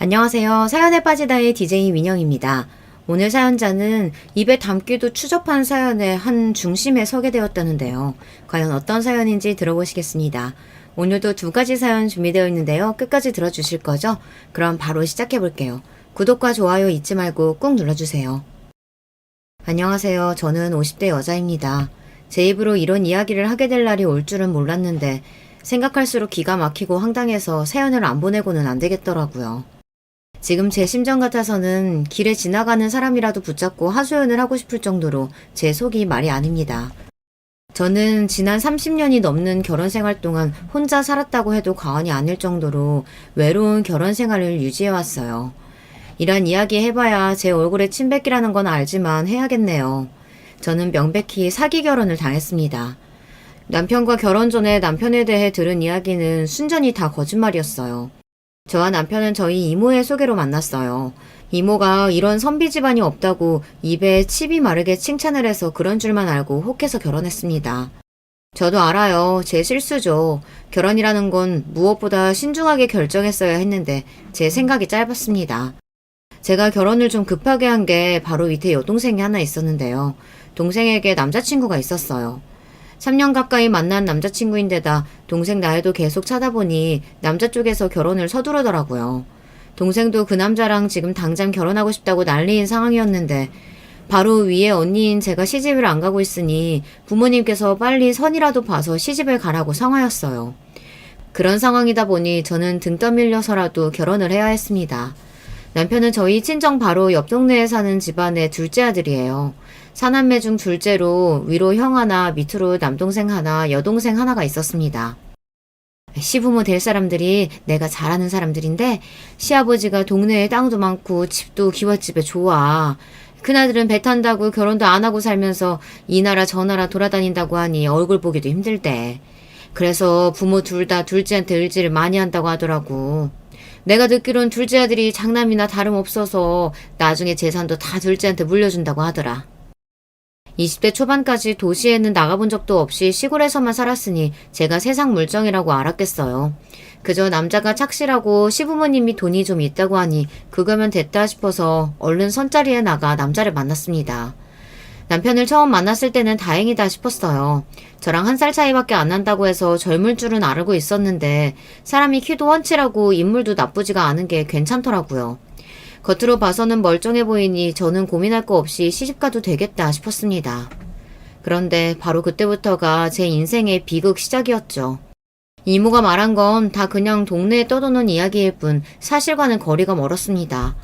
안녕하세요. 사연에 빠지다의 DJ 민영입니다. 오늘 사연자는 입에 담기도 추접한 사연의 한 중심에 서게 되었다는데요. 과연 어떤 사연인지 들어보시겠습니다. 오늘도 두 가지 사연 준비되어 있는데요. 끝까지 들어주실 거죠? 그럼 바로 시작해 볼게요. 구독과 좋아요 잊지 말고 꾹 눌러주세요. 안녕하세요. 저는 50대 여자입니다. 제 입으로 이런 이야기를 하게 될 날이 올 줄은 몰랐는데 생각할수록 기가 막히고 황당해서 사연을 안 보내고는 안 되겠더라고요. 지금 제 심정 같아서는 길에 지나가는 사람이라도 붙잡고 하소연을 하고 싶을 정도로 제 속이 말이 아닙니다. 저는 지난 30년이 넘는 결혼 생활 동안 혼자 살았다고 해도 과언이 아닐 정도로 외로운 결혼 생활을 유지해왔어요. 이런 이야기 해봐야 제 얼굴에 침 뱉기라는 건 알지만 해야겠네요. 저는 명백히 사기 결혼을 당했습니다. 남편과 결혼 전에 남편에 대해 들은 이야기는 순전히 다 거짓말이었어요. 저와 남편은 저희 이모의 소개로 만났어요. 이모가 이런 선비 집안이 없다고 입에 칩이 마르게 칭찬을 해서 그런 줄만 알고 혹해서 결혼했습니다. 저도 알아요. 제 실수죠. 결혼이라는 건 무엇보다 신중하게 결정했어야 했는데 제 생각이 짧았습니다. 제가 결혼을 좀 급하게 한 게 바로 밑에 여동생이 하나 있었는데요. 동생에게 남자친구가 있었어요. 3년 가까이 만난 남자친구인데다 동생 나이도 계속 찾아보니 남자 쪽에서 결혼을 서두르더라고요. 동생도 그 남자랑 지금 당장 결혼하고 싶다고 난리인 상황이었는데 바로 위에 언니인 제가 시집을 안 가고 있으니 부모님께서 빨리 선이라도 봐서 시집을 가라고 상하였어요. 그런 상황이다 보니 저는 등 떠밀려서라도 결혼을 해야 했습니다. 남편은 저희 친정 바로 옆 동네에 사는 집안의 둘째 아들이에요. 사남매 중 둘째로 위로 형 하나, 밑으로 남동생 하나, 여동생 하나가 있었습니다. 시부모 될 사람들이 내가 잘하는 사람들인데 시아버지가 동네에 땅도 많고 집도 기와집에 좋아. 그나들은 배 탄다고 결혼도 안 하고 살면서 이 나라 저 나라 돌아다닌다고 하니 얼굴 보기도 힘들대. 그래서 부모 둘 다 둘째한테 의지를 많이 한다고 하더라고. 내가 듣기론 둘째 아들이 장남이나 다름없어서 나중에 재산도 다 둘째한테 물려준다고 하더라. 20대 초반까지 도시에는 나가본 적도 없이 시골에서만 살았으니 제가 세상 물정이라고 알았겠어요. 그저 남자가 착실하고 시부모님이 돈이 좀 있다고 하니 그거면 됐다 싶어서 얼른 선자리에 나가 남자를 만났습니다. 남편을 처음 만났을 때는 다행이다 싶었어요. 저랑 1살 차이밖에 안 난다고 해서 젊을 줄은 알고 있었는데 사람이 키도 훤칠하고 인물도 나쁘지가 않은 게 괜찮더라고요. 겉으로 봐서는 멀쩡해 보이니 저는 고민할 거 없이 시집가도 되겠다 싶었습니다. 그런데 바로 그때부터가 제 인생의 비극 시작이었죠. 이모가 말한 건 다 그냥 동네에 떠도는 이야기일 뿐 사실과는 거리가 멀었습니다.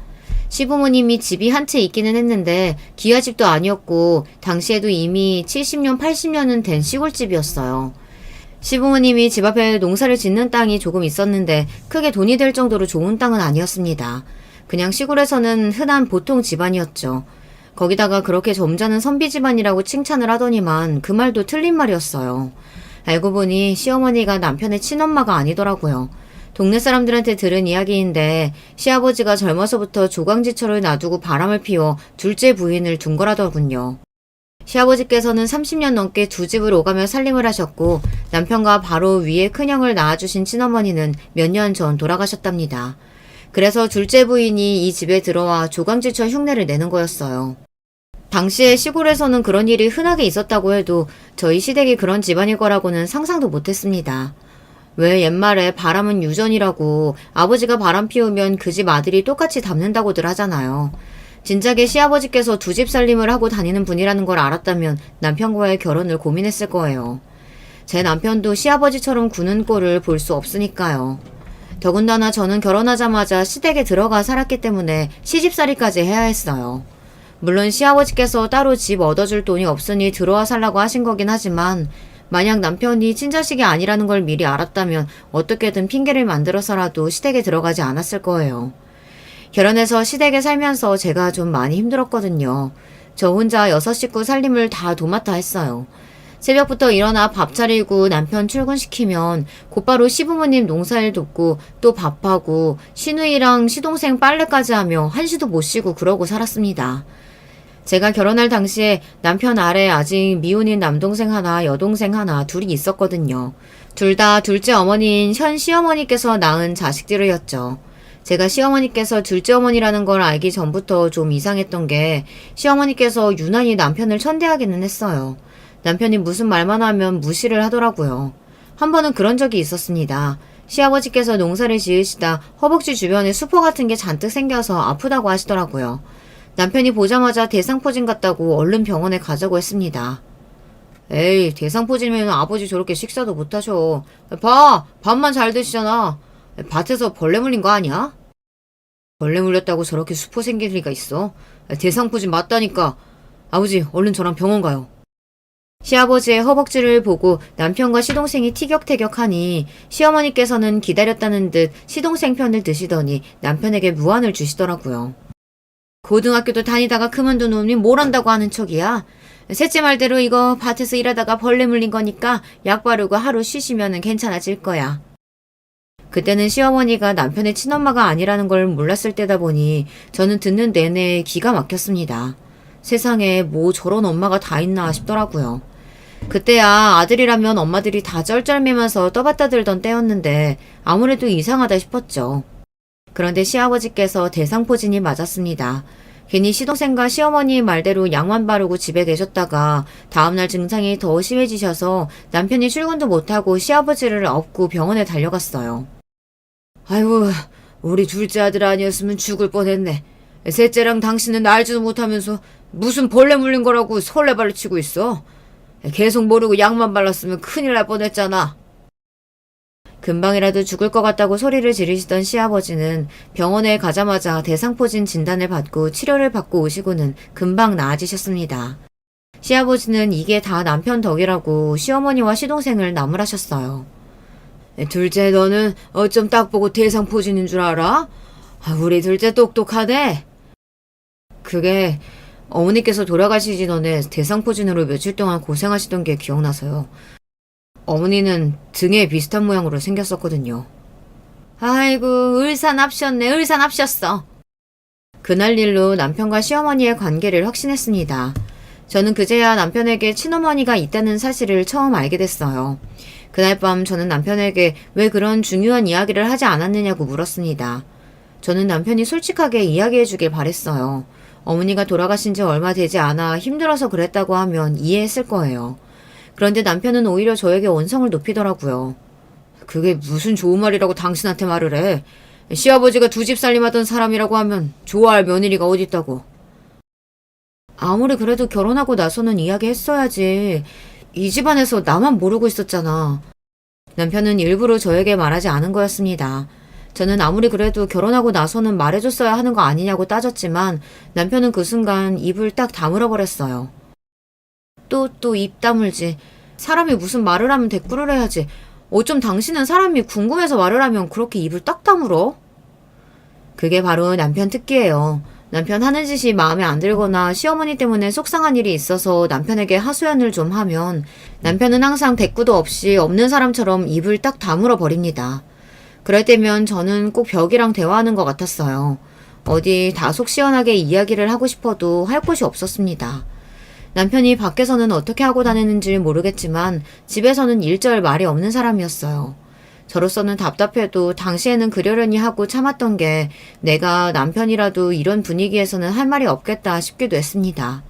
시부모님이 집이 한 채 있기는 했는데 기와집도 아니었고 당시에도 이미 70년, 80년은 된 시골집이었어요. 시부모님이 집 앞에 농사를 짓는 땅이 조금 있었는데 크게 돈이 될 정도로 좋은 땅은 아니었습니다. 그냥 시골에서는 흔한 보통 집안이었죠. 거기다가 그렇게 점잖은 선비 집안이라고 칭찬을 하더니만 그 말도 틀린 말이었어요. 알고 보니 시어머니가 남편의 친엄마가 아니더라고요. 동네 사람들한테 들은 이야기인데 시아버지가 젊어서부터 조강지처를 놔두고 바람을 피워 둘째 부인을 둔 거라더군요. 시아버지께서는 30년 넘게 두 집을 오가며 살림을 하셨고 남편과 바로 위에 큰형을 낳아주신 친어머니는 몇 년 전 돌아가셨답니다. 그래서 둘째 부인이 이 집에 들어와 조강지처 흉내를 내는 거였어요. 당시에 시골에서는 그런 일이 흔하게 있었다고 해도 저희 시댁이 그런 집안일 거라고는 상상도 못했습니다. 왜 옛말에 바람은 유전이라고 아버지가 바람 피우면 그 집 아들이 똑같이 닮는다고들 하잖아요. 진작에 시아버지께서 두 집 살림을 하고 다니는 분이라는 걸 알았다면 남편과의 결혼을 고민했을 거예요. 제 남편도 시아버지처럼 구는 꼴을 볼 수 없으니까요. 더군다나 저는 결혼하자마자 시댁에 들어가 살았기 때문에 시집살이까지 해야 했어요. 물론 시아버지께서 따로 집 얻어줄 돈이 없으니 들어와 살라고 하신 거긴 하지만 만약 남편이 친자식이 아니라는 걸 미리 알았다면 어떻게든 핑계를 만들어서라도 시댁에 들어가지 않았을 거예요. 결혼해서 시댁에 살면서 제가 좀 많이 힘들었거든요. 저 혼자 6식구 살림을 다 도맡아 했어요. 새벽부터 일어나 밥 차리고 남편 출근시키면 곧바로 시부모님 농사일 돕고 또 밥하고 시누이랑 시동생 빨래까지 하며 한시도 못 쉬고 그러고 살았습니다. 제가 결혼할 당시에 남편 아래 아직 미혼인 남동생 하나, 여동생 하나, 둘이 있었거든요. 둘 다 둘째 어머니인 현 시어머니께서 낳은 자식들이었죠. 제가 시어머니께서 둘째 어머니라는 걸 알기 전부터 좀 이상했던 게 시어머니께서 유난히 남편을 천대하기는 했어요. 남편이 무슨 말만 하면 무시를 하더라고요. 한 번은 그런 적이 있었습니다. 시아버지께서 농사를 지으시다 허벅지 주변에 수포 같은 게 잔뜩 생겨서 아프다고 하시더라고요. 남편이 보자마자 대상포진 같다고 얼른 병원에 가자고 했습니다. 에이, 대상포진이면 아버지 저렇게 식사도 못하셔. 봐, 밥만 잘 드시잖아. 밭에서 벌레 물린 거 아니야? 벌레 물렸다고 저렇게 수포 생길 리가 있어? 대상포진 맞다니까. 아버지, 얼른 저랑 병원 가요. 시아버지의 허벅지를 보고 남편과 시동생이 티격태격하니 시어머니께서는 기다렸다는 듯 시동생 편을 드시더니 남편에게 무안을 주시더라고요. 고등학교도 다니다가 그만둔 놈이 뭘 한다고 하는 척이야. 셋째 말대로 이거 밭에서 일하다가 벌레 물린 거니까 약 바르고 하루 쉬시면 괜찮아질 거야. 그때는 시어머니가 남편의 친엄마가 아니라는 걸 몰랐을 때다 보니 저는 듣는 내내 기가 막혔습니다. 세상에 뭐 저런 엄마가 다 있나 싶더라고요. 그때야 아들이라면 엄마들이 다 쩔쩔매면서 떠받다 들던 때였는데 아무래도 이상하다 싶었죠. 그런데 시아버지께서 대상포진이 맞았습니다. 괜히 시동생과 시어머니 말대로 약만 바르고 집에 계셨다가 다음날 증상이 더 심해지셔서 남편이 출근도 못하고 시아버지를 업고 병원에 달려갔어요. 아이고, 우리 둘째 아들 아니었으면 죽을 뻔했네. 셋째랑 당신은 알지도 못하면서 무슨 벌레 물린 거라고 설레발을 치고 있어. 계속 모르고 약만 발랐으면 큰일 날 뻔했잖아. 금방이라도 죽을 것 같다고 소리를 지르시던 시아버지는 병원에 가자마자 대상포진 진단을 받고 치료를 받고 오시고는 금방 나아지셨습니다. 시아버지는 이게 다 남편 덕이라고 시어머니와 시동생을 나무라셨어요. 둘째 너는 어쩜 딱 보고 대상포진인 줄 알아? 우리 둘째 똑똑하네. 그게 어머니께서 돌아가시기 전에 대상포진으로 며칠 동안 고생하시던 게 기억나서요. 어머니는 등에 비슷한 모양으로 생겼었거든요. 아이고, 을사납셨네, 을사납셨어. 그날 일로 남편과 시어머니의 관계를 확신했습니다. 저는 그제야 남편에게 친어머니가 있다는 사실을 처음 알게 됐어요. 그날 밤 저는 남편에게 왜 그런 중요한 이야기를 하지 않았느냐고 물었습니다. 저는 남편이 솔직하게 이야기해 주길 바랬어요. 어머니가 돌아가신 지 얼마 되지 않아 힘들어서 그랬다고 하면 이해했을 거예요. 그런데 남편은 오히려 저에게 언성을 높이더라고요. 그게 무슨 좋은 말이라고 당신한테 말을 해. 시아버지가 두 집 살림하던 사람이라고 하면 좋아할 며느리가 어딨다고. 아무리 그래도 결혼하고 나서는 이야기했어야지. 이 집안에서 나만 모르고 있었잖아. 남편은 일부러 저에게 말하지 않은 거였습니다. 저는 아무리 그래도 결혼하고 나서는 말해줬어야 하는 거 아니냐고 따졌지만 남편은 그 순간 입을 딱 다물어 버렸어요. 또 입 다물지. 사람이 무슨 말을 하면 대꾸를 해야지. 어쩜 당신은 사람이 궁금해서 말을 하면 그렇게 입을 딱 다물어? 그게 바로 남편 특기예요. 남편 하는 짓이 마음에 안 들거나 시어머니 때문에 속상한 일이 있어서 남편에게 하소연을 좀 하면 남편은 항상 대꾸도 없이 없는 사람처럼 입을 딱 다물어 버립니다. 그럴 때면 저는 꼭 벽이랑 대화하는 것 같았어요. 어디 다 속 시원하게 이야기를 하고 싶어도 할 곳이 없었습니다. 남편이 밖에서는 어떻게 하고 다니는지 모르겠지만 집에서는 일절 말이 없는 사람이었어요. 저로서는 답답해도 당시에는 그러려니 하고 참았던 게 내가 남편이라도 이런 분위기에서는 할 말이 없겠다 싶기도 했습니다.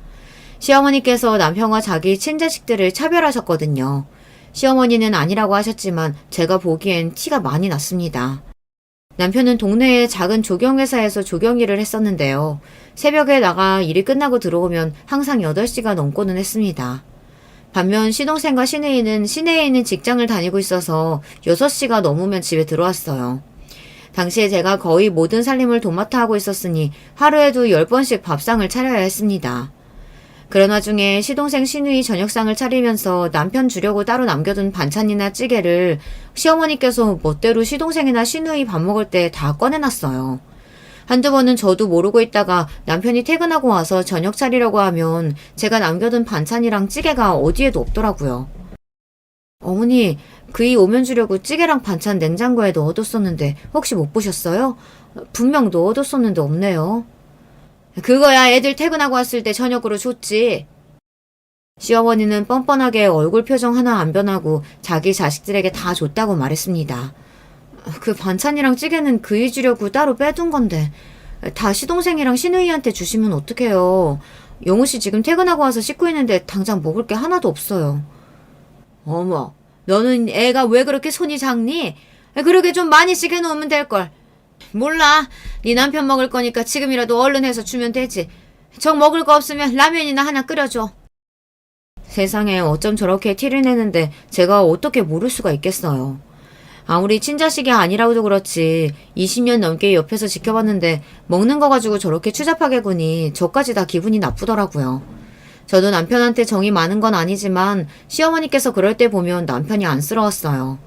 시어머니께서 남편과 자기 친자식들을 차별하셨거든요. 시어머니는 아니라고 하셨지만 제가 보기엔 티가 많이 났습니다. 남편은 동네의 작은 조경회사에서 조경일을 했었는데요. 새벽에 나가 일이 끝나고 들어오면 항상 8시가 넘고는 했습니다. 반면 시동생과 시내인은 시내에 있는 직장을 다니고 있어서 6시가 넘으면 집에 들어왔어요. 당시에 제가 거의 모든 살림을 도맡아 하고 있었으니 하루에도 10번씩 밥상을 차려야 했습니다. 그런 와중에 시동생 시누이 저녁상을 차리면서 남편 주려고 따로 남겨둔 반찬이나 찌개를 시어머니께서 멋대로 시동생이나 시누이 밥 먹을 때 다 꺼내놨어요. 한두 번은 저도 모르고 있다가 남편이 퇴근하고 와서 저녁 차리려고 하면 제가 남겨둔 반찬이랑 찌개가 어디에도 없더라고요. 어머니, 그이 오면 주려고 찌개랑 반찬 냉장고에 넣어뒀었는데 혹시 못 보셨어요? 분명 넣어뒀었는데 없네요. 그거야 애들 퇴근하고 왔을 때 저녁으로 줬지. 시어머니는 뻔뻔하게 얼굴 표정 하나 안 변하고 자기 자식들에게 다 줬다고 말했습니다. 그 반찬이랑 찌개는 그이 주려고 따로 빼둔 건데 다 시동생이랑 시누이한테 주시면 어떡해요. 영우 씨 지금 퇴근하고 와서 씻고 있는데 당장 먹을 게 하나도 없어요. 어머, 너는 애가 왜 그렇게 손이 작니? 그러게 좀 많이 찌개 놓으면 될걸. 몰라. 네 남편 먹을 거니까 지금이라도 얼른 해서 주면 되지. 정 먹을 거 없으면 라면이나 하나 끓여줘. 세상에 어쩜 저렇게 티를 내는데 제가 어떻게 모를 수가 있겠어요. 아무리 친자식이 아니라고도 그렇지 20년 넘게 옆에서 지켜봤는데 먹는 거 가지고 저렇게 추잡하게 구니 저까지 다 기분이 나쁘더라고요. 저도 남편한테 정이 많은 건 아니지만 시어머니께서 그럴 때 보면 남편이 안쓰러웠어요.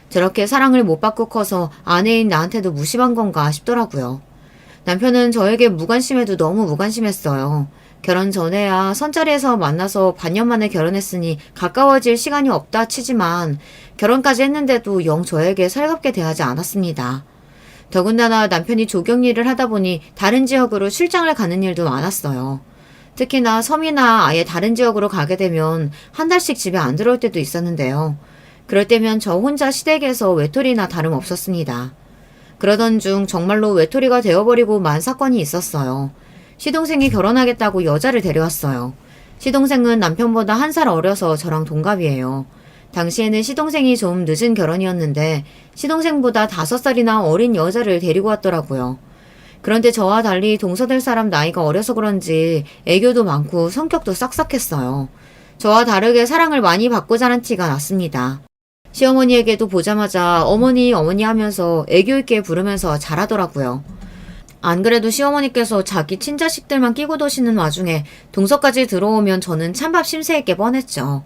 저렇게 사랑을 못 받고 커서 아내인 나한테도 무심한 건가 싶더라고요. 남편은 저에게 무관심해도 너무 무관심했어요. 결혼 전에야 선자리에서 만나서 반년 만에 결혼했으니 가까워질 시간이 없다 치지만 결혼까지 했는데도 영 저에게 살갑게 대하지 않았습니다. 더군다나 남편이 조경 일을 하다 보니 다른 지역으로 출장을 가는 일도 많았어요. 특히나 섬이나 아예 다른 지역으로 가게 되면 한 달씩 집에 안 들어올 때도 있었는데요. 그럴 때면 저 혼자 시댁에서 외톨이나 다름없었습니다. 그러던 중 정말로 외톨이가 되어버리고 만 사건이 있었어요. 시동생이 결혼하겠다고 여자를 데려왔어요. 시동생은 남편보다 1살 어려서 저랑 동갑이에요. 당시에는 시동생이 좀 늦은 결혼이었는데 시동생보다 5살이나 어린 여자를 데리고 왔더라고요. 그런데 저와 달리 동서될 사람 나이가 어려서 그런지 애교도 많고 성격도 싹싹했어요. 저와 다르게 사랑을 많이 받고 자란 티가 났습니다. 시어머니에게도 보자마자 어머니 어머니 하면서 애교 있게 부르면서 잘하더라고요. 안 그래도 시어머니께서 자기 친자식들만 끼고 도시는 와중에 동서까지 들어오면 저는 찬밥 심세했게 뻔했죠.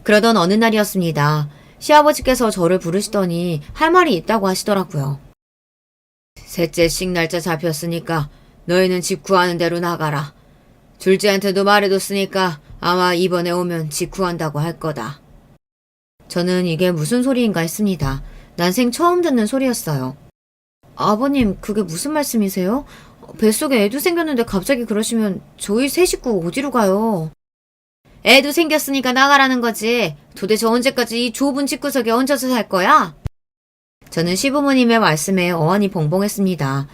그러던 어느 날이었습니다. 시아버지께서 저를 부르시더니 할 말이 있다고 하시더라고요. 셋째씩 날짜 잡혔으니까 너희는 집 구하는 대로 나가라. 둘째한테도 말해뒀으니까 아마 이번에 오면 집 구한다고 할 거다. 저는 이게 무슨 소리인가 했습니다. 난생 처음 듣는 소리였어요. 아버님, 그게 무슨 말씀이세요? 뱃속에 애도 생겼는데 갑자기 그러시면 저희 세 식구 어디로 가요? 애도 생겼으니까 나가라는 거지. 도대체 언제까지 이 좁은 집구석에 얹혀서 살 거야? 저는 시부모님의 말씀에 어안이 벙벙했습니다.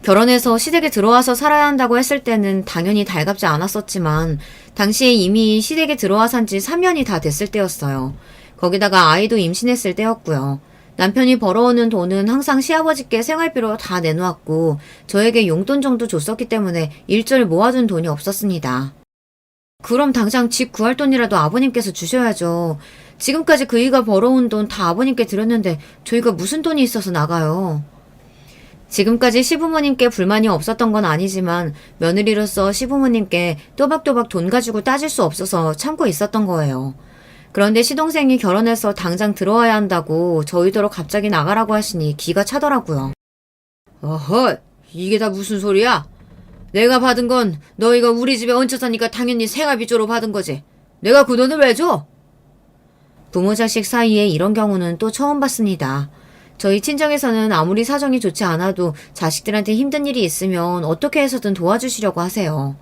결혼해서 시댁에 들어와서 살아야 한다고 했을 때는 당연히 달갑지 않았었지만 당시에 이미 시댁에 들어와 산 지 3년이 다 됐을 때였어요. 거기다가 아이도 임신했을 때였고요. 남편이 벌어오는 돈은 항상 시아버지께 생활비로 다 내놓았고 저에게 용돈 정도 줬었기 때문에 일절 모아둔 돈이 없었습니다. 그럼 당장 집 구할 돈이라도 아버님께서 주셔야죠. 지금까지 그이가 벌어온 돈 다 아버님께 드렸는데 저희가 무슨 돈이 있어서 나가요. 지금까지 시부모님께 불만이 없었던 건 아니지만 며느리로서 시부모님께 또박또박 돈 가지고 따질 수 없어서 참고 있었던 거예요. 그런데 시동생이 결혼해서 당장 들어와야 한다고 저희더러 갑자기 나가라고 하시니 기가 차더라고요. 어허, 이게 다 무슨 소리야? 내가 받은 건 너희가 우리 집에 얹혀 사니까 당연히 생활비조로 받은 거지. 내가 그 돈을 왜 줘? 부모 자식 사이에 이런 경우는 또 처음 봤습니다. 저희 친정에서는 아무리 사정이 좋지 않아도 자식들한테 힘든 일이 있으면 어떻게 해서든 도와주시려고 하세요.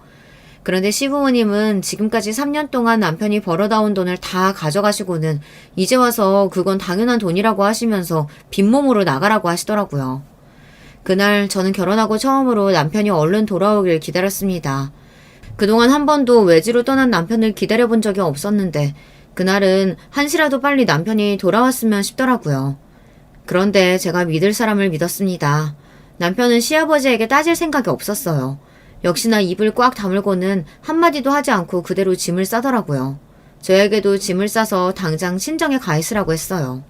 그런데 시부모님은 지금까지 3년 동안 남편이 벌어다온 돈을 다 가져가시고는 이제 와서 그건 당연한 돈이라고 하시면서 빈몸으로 나가라고 하시더라고요. 그날 저는 결혼하고 처음으로 남편이 얼른 돌아오길 기다렸습니다. 그동안 한 번도 외지로 떠난 남편을 기다려본 적이 없었는데 그날은 한시라도 빨리 남편이 돌아왔으면 싶더라고요. 그런데 제가 믿을 사람을 믿었습니다. 남편은 시아버지에게 따질 생각이 없었어요. 역시나 입을 꽉 다물고는 한마디도 하지 않고 그대로 짐을 싸더라고요. 저에게도 짐을 싸서 당장 친정에 가 있으라고 했어요.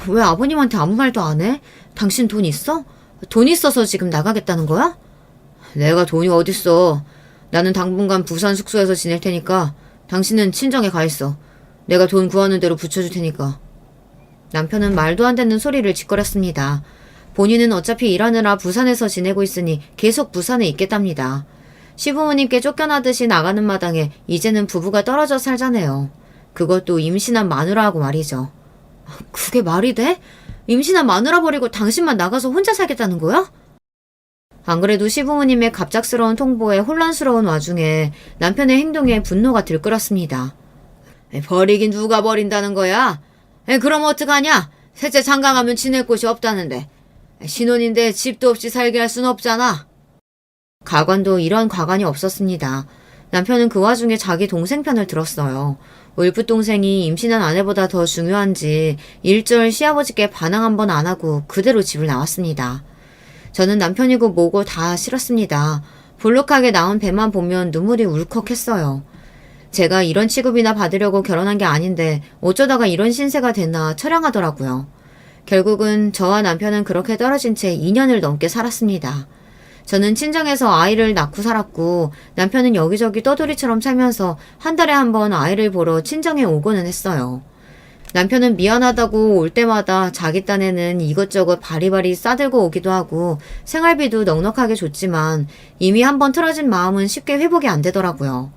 왜 아버님한테 아무 말도 안 해? 당신 돈 있어? 돈 있어서 지금 나가겠다는 거야? 내가 돈이 어딨어. 나는 당분간 부산 숙소에서 지낼 테니까 당신은 친정에 가 있어. 내가 돈 구하는 대로 붙여줄 테니까. 남편은 말도 안 되는 소리를 짓거렸습니다. 본인은 어차피 일하느라 부산에서 지내고 있으니 계속 부산에 있겠답니다. 시부모님께 쫓겨나듯이 나가는 마당에 이제는 부부가 떨어져 살자네요. 그것도 임신한 마누라하고 말이죠. 그게 말이 돼? 임신한 마누라 버리고 당신만 나가서 혼자 살겠다는 거야? 안 그래도 시부모님의 갑작스러운 통보에 혼란스러운 와중에 남편의 행동에 분노가 들끓었습니다. 버리긴 누가 버린다는 거야? 그럼 어떡하냐? 셋째 장가가면 지낼 곳이 없다는데 신혼인데 집도 없이 살게 할 순 없잖아. 가관도 이런 가관이 없었습니다. 남편은 그 와중에 자기 동생 편을 들었어요. 울프 동생이 임신한 아내보다 더 중요한지 일절 시아버지께 반항 한 번 안 하고 그대로 집을 나왔습니다. 저는 남편이고 뭐고 다 싫었습니다. 볼록하게 나온 배만 보면 눈물이 울컥했어요. 제가 이런 취급이나 받으려고 결혼한 게 아닌데 어쩌다가 이런 신세가 됐나 처량하더라고요. 결국은 저와 남편은 그렇게 떨어진 채 2년을 넘게 살았습니다. 저는 친정에서 아이를 낳고 살았고 남편은 여기저기 떠돌이처럼 살면서 한 달에 한 번 아이를 보러 친정에 오고는 했어요. 남편은 미안하다고 올 때마다 자기 딴에는 이것저것 바리바리 싸들고 오기도 하고 생활비도 넉넉하게 줬지만 이미 한 번 틀어진 마음은 쉽게 회복이 안 되더라고요.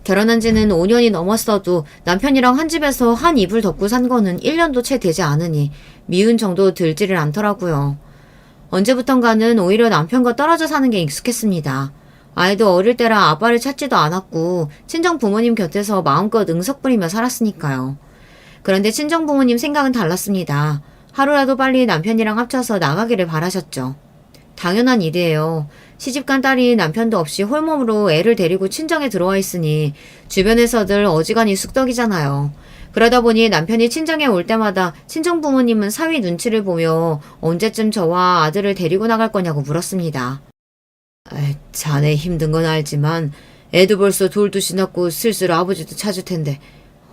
결혼한 지는 5년이 넘었어도 남편이랑 한 집에서 한 이불 덮고 산 거는 1년도 채 되지 않으니 미운 정도 들지를 않더라고요. 언제부턴가는 오히려 남편과 떨어져 사는 게 익숙했습니다. 아이도 어릴 때라 아빠를 찾지도 않았고 친정 부모님 곁에서 마음껏 응석 부리며 살았으니까요. 그런데 친정 부모님 생각은 달랐습니다. 하루라도 빨리 남편이랑 합쳐서 나가기를 바라셨죠. 당연한 일이에요. 시집간 딸이 남편도 없이 홀몸으로 애를 데리고 친정에 들어와 있으니 주변에서들 어지간히 쑥덕이잖아요. 그러다 보니 남편이 친정에 올 때마다 친정 부모님은 사위 눈치를 보며 언제쯤 저와 아들을 데리고 나갈 거냐고 물었습니다. 자네 힘든 건 알지만 애도 벌써 돌도 지났고 슬슬 아버지도 찾을 텐데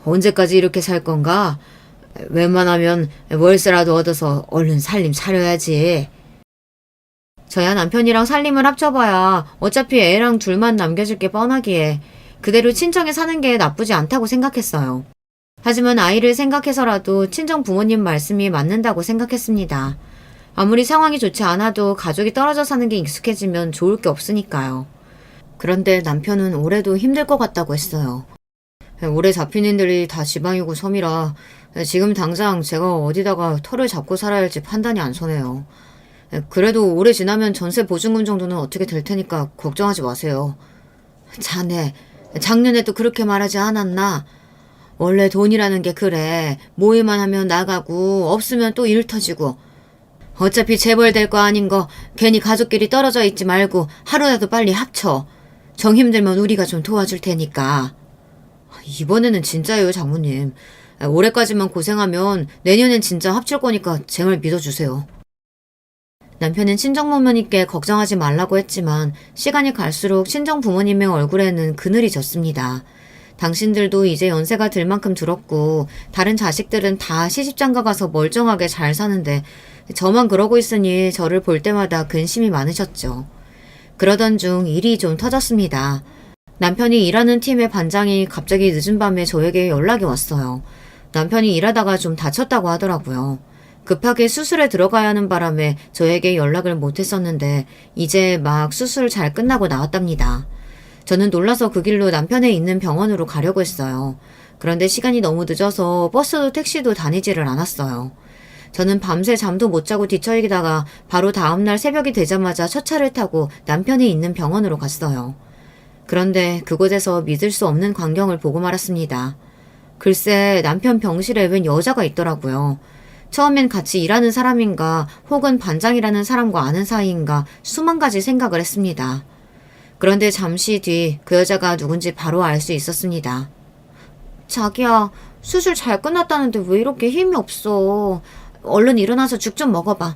언제까지 이렇게 살 건가? 웬만하면 월세라도 얻어서 얼른 살림 차려야지. 저야 남편이랑 살림을 합쳐봐야 어차피 애랑 둘만 남겨줄 게 뻔하기에 그대로 친정에 사는 게 나쁘지 않다고 생각했어요. 하지만 아이를 생각해서라도 친정 부모님 말씀이 맞는다고 생각했습니다. 아무리 상황이 좋지 않아도 가족이 떨어져 사는 게 익숙해지면 좋을 게 없으니까요. 그런데 남편은 올해도 힘들 것 같다고 했어요. 올해 잡힌 인들이 다 지방이고 섬이라 지금 당장 제가 어디다가 터를 잡고 살아야 할지 판단이 안 서네요. 그래도 올해 지나면 전세 보증금 정도는 어떻게 될 테니까 걱정하지 마세요. 자네, 작년에도 그렇게 말하지 않았나? 원래 돈이라는 게 그래. 모이만 하면 나가고 없으면 또 일 터지고. 어차피 재벌될 거 아닌 거 괜히 가족끼리 떨어져 있지 말고 하루라도 빨리 합쳐. 정 힘들면 우리가 좀 도와줄 테니까. 이번에는 진짜예요, 장모님. 올해까지만 고생하면 내년엔 진짜 합칠 거니까 제발 믿어주세요. 남편은 친정 부모님께 걱정하지 말라고 했지만 시간이 갈수록 친정 부모님의 얼굴에는 그늘이 졌습니다. 당신들도 이제 연세가 들 만큼 들었고 다른 자식들은 다 시집장가 가서 멀쩡하게 잘 사는데 저만 그러고 있으니 저를 볼 때마다 근심이 많으셨죠. 그러던 중 일이 좀 터졌습니다. 남편이 일하는 팀의 반장이 갑자기 늦은 밤에 저에게 연락이 왔어요. 남편이 일하다가 좀 다쳤다고 하더라고요. 급하게 수술에 들어가야 하는 바람에 저에게 연락을 못했었는데 이제 막 수술 잘 끝나고 나왔답니다. 저는 놀라서 그 길로 남편의 있는 병원으로 가려고 했어요. 그런데 시간이 너무 늦어서 버스도 택시도 다니지를 않았어요. 저는 밤새 잠도 못 자고 뒤척이다가 바로 다음날 새벽이 되자마자 첫 차를 타고 남편이 있는 병원으로 갔어요. 그런데 그곳에서 믿을 수 없는 광경을 보고 말았습니다. 글쎄 남편 병실에 웬 여자가 있더라고요. 처음엔 같이 일하는 사람인가 혹은 반장이라는 사람과 아는 사이인가 수만 가지 생각을 했습니다. 그런데 잠시 뒤 그 여자가 누군지 바로 알 수 있었습니다. 자기야, 수술 잘 끝났다는데 왜 이렇게 힘이 없어. 얼른 일어나서 죽 좀 먹어봐.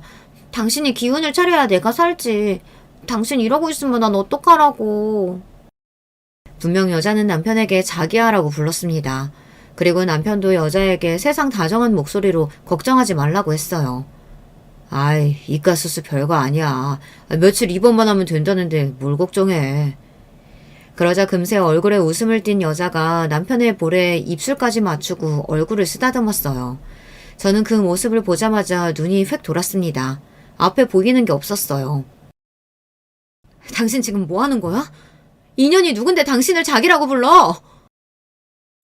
당신이 기운을 차려야 내가 살지. 당신 이러고 있으면 난 어떡하라고. 분명 여자는 남편에게 자기야라고 불렀습니다. 그리고 남편도 여자에게 세상 다정한 목소리로 걱정하지 말라고 했어요. 아이, 이가 수술 별거 아니야. 며칠 입원만 하면 된다는데 뭘 걱정해. 그러자 금세 얼굴에 웃음을 띤 여자가 남편의 볼에 입술까지 맞추고 얼굴을 쓰다듬었어요. 저는 그 모습을 보자마자 눈이 휙 돌았습니다. 앞에 보이는 게 없었어요. 당신 지금 뭐 하는 거야? 인연이 누군데 당신을 자기라고 불러?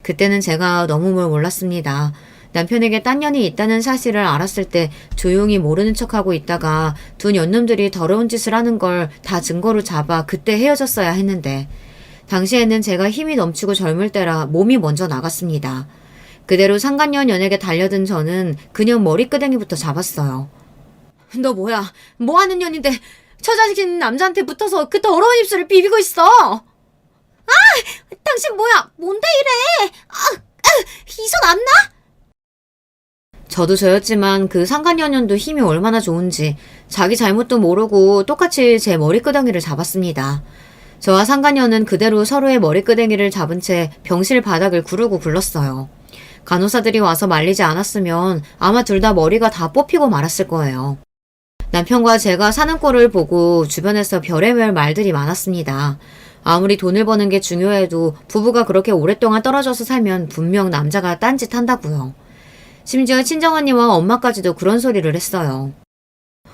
그때는 제가 너무 뭘 몰랐습니다. 남편에게 딴 년이 있다는 사실을 알았을 때 조용히 모르는 척하고 있다가 두 년놈들이 더러운 짓을 하는 걸 다 증거로 잡아 그때 헤어졌어야 했는데 당시에는 제가 힘이 넘치고 젊을 때라 몸이 먼저 나갔습니다. 그대로 상간녀 연에게 달려든 저는 그녀 머리끄댕이부터 잡았어요. 너 뭐야? 뭐 하는 년인데 저 자식인 남자한테 붙어서 그 더러운 입술을 비비고 있어. 당신 뭐야? 뭔데 이래? 이 손 안 나? 저도 저였지만 그 상간녀년도 힘이 얼마나 좋은지 자기 잘못도 모르고 똑같이 제 머리끄댕이를 잡았습니다. 저와 상간녀는 그대로 서로의 머리끄댕이를 잡은 채 병실 바닥을 구르고 굴렀어요. 간호사들이 와서 말리지 않았으면 아마 둘 다 머리가 다 뽑히고 말았을 거예요. 남편과 제가 사는 꼴을 보고 주변에서 별의별 말들이 많았습니다. 아무리 돈을 버는 게 중요해도 부부가 그렇게 오랫동안 떨어져서 살면 분명 남자가 딴짓 한다고요. 심지어 친정언니와 엄마까지도 그런 소리를 했어요.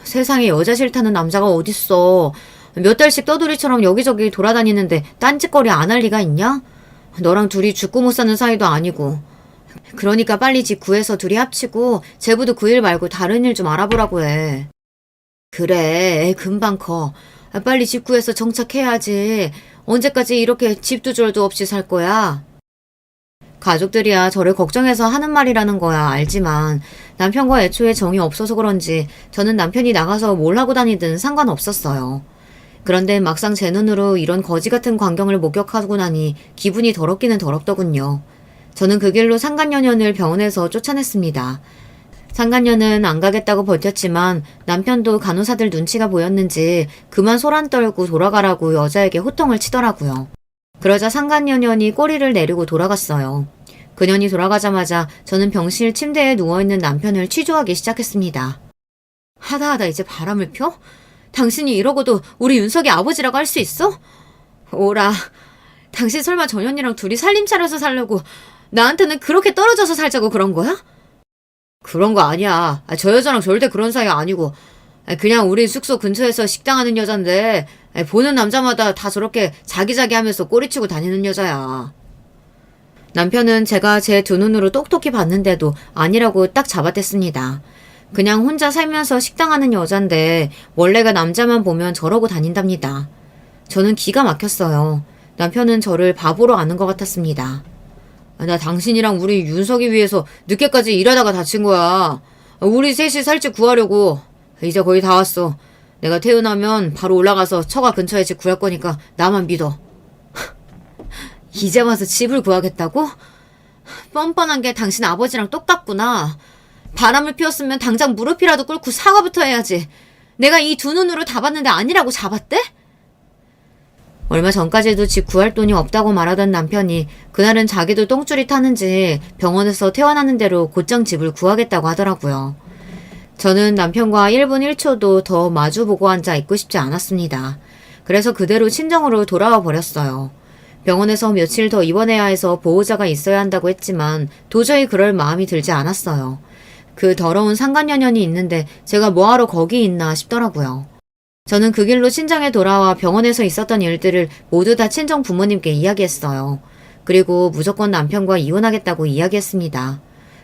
세상에 여자 싫다는 남자가 어딨어. 몇 달씩 떠돌이처럼 여기저기 돌아다니는데 딴짓거리 안 할 리가 있냐? 너랑 둘이 죽고 못 사는 사이도 아니고. 그러니까 빨리 집 구해서 둘이 합치고 제부도 그 일 말고 다른 일 좀 알아보라고 해. 그래, 애 금방 커. 빨리 집 구해서 정착해야지. 언제까지 이렇게 집도 절도 없이 살 거야? 가족들이야 저를 걱정해서 하는 말이라는 거야 알지만 남편과 애초에 정이 없어서 그런지 저는 남편이 나가서 뭘 하고 다니든 상관없었어요. 그런데 막상 제 눈으로 이런 거지 같은 광경을 목격하고 나니 기분이 더럽기는 더럽더군요. 저는 그 길로 상간녀년을 병원에서 쫓아냈습니다. 상간녀는 안 가겠다고 버텼지만 남편도 간호사들 눈치가 보였는지 그만 소란 떨고 돌아가라고 여자에게 호통을 치더라고요. 그러자 상간녀년이 꼬리를 내리고 돌아갔어요. 그년이 돌아가자마자 저는 병실 침대에 누워있는 남편을 취조하기 시작했습니다. 하다하다 이제 바람을 펴? 당신이 이러고도 우리 윤석이 아버지라고 할 수 있어? 오라, 당신 설마 전현이랑 둘이 살림 차려서 살려고 나한테는 그렇게 떨어져서 살자고 그런 거야? 그런 거 아니야. 저 여자랑 절대 그런 사이 아니고 그냥 우리 숙소 근처에서 식당하는 여잔데 보는 남자마다 다 저렇게 자기자기 하면서 꼬리치고 다니는 여자야. 남편은 제가 제 두 눈으로 똑똑히 봤는데도 아니라고 딱 잡아댔습니다. 그냥 혼자 살면서 식당하는 여잔데 원래가 남자만 보면 저러고 다닌답니다. 저는 기가 막혔어요. 남편은 저를 바보로 아는 것 같았습니다. 나 당신이랑 우리 윤석이 위해서 늦게까지 일하다가 다친 거야. 우리 셋이 살 집 구하려고. 이제 거의 다 왔어. 내가 퇴근하면 바로 올라가서 처가 근처에 집 구할 거니까 나만 믿어. 이제 와서 집을 구하겠다고? 뻔뻔한 게 당신 아버지랑 똑같구나. 바람을 피웠으면 당장 무릎이라도 꿇고 사과부터 해야지. 내가 이 두 눈으로 다 봤는데 아니라고 잡았대? 얼마 전까지도 집 구할 돈이 없다고 말하던 남편이 그날은 자기도 똥줄이 타는지 병원에서 퇴원하는 대로 곧장 집을 구하겠다고 하더라고요. 저는 남편과 1분 1초도 더 마주보고 앉아 있고 싶지 않았습니다. 그래서 그대로 친정으로 돌아와 버렸어요. 병원에서 며칠 더 입원해야 해서 보호자가 있어야 한다고 했지만 도저히 그럴 마음이 들지 않았어요. 그 더러운 상간녀년이 있는데 제가 뭐하러 거기 있나 싶더라고요. 저는 그 길로 친정에 돌아와 병원에서 있었던 일들을 모두 다 친정 부모님께 이야기했어요. 그리고 무조건 남편과 이혼하겠다고 이야기했습니다.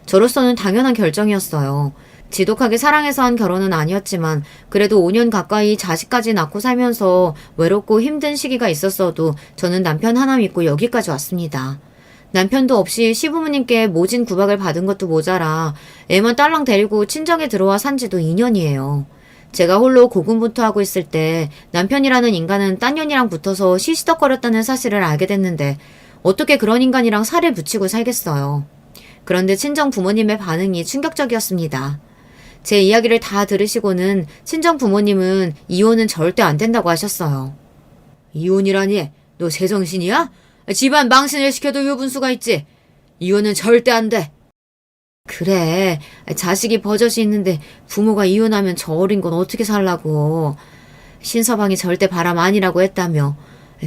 저로서는 당연한 결정이었어요. 지독하게 사랑해서 한 결혼은 아니었지만 그래도 5년 가까이 자식까지 낳고 살면서 외롭고 힘든 시기가 있었어도 저는 남편 하나 믿고 여기까지 왔습니다. 남편도 없이 시부모님께 모진 구박을 받은 것도 모자라 애만 딸랑 데리고 친정에 들어와 산 지도 2년이에요. 제가 홀로 고군분투하고 있을 때 남편이라는 인간은 딴 년이랑 붙어서 시시덕거렸다는 사실을 알게 됐는데 어떻게 그런 인간이랑 살을 붙이고 살겠어요. 그런데 친정 부모님의 반응이 충격적이었습니다. 제 이야기를 다 들으시고는 친정 부모님은 이혼은 절대 안 된다고 하셨어요. 이혼이라니? 너 제정신이야? 집안 망신을 시켜도 유분수가 있지. 이혼은 절대 안 돼. 그래, 자식이 버젓이 있는데 부모가 이혼하면 저 어린 건 어떻게 살라고. 신서방이 절대 바람 아니라고 했다며.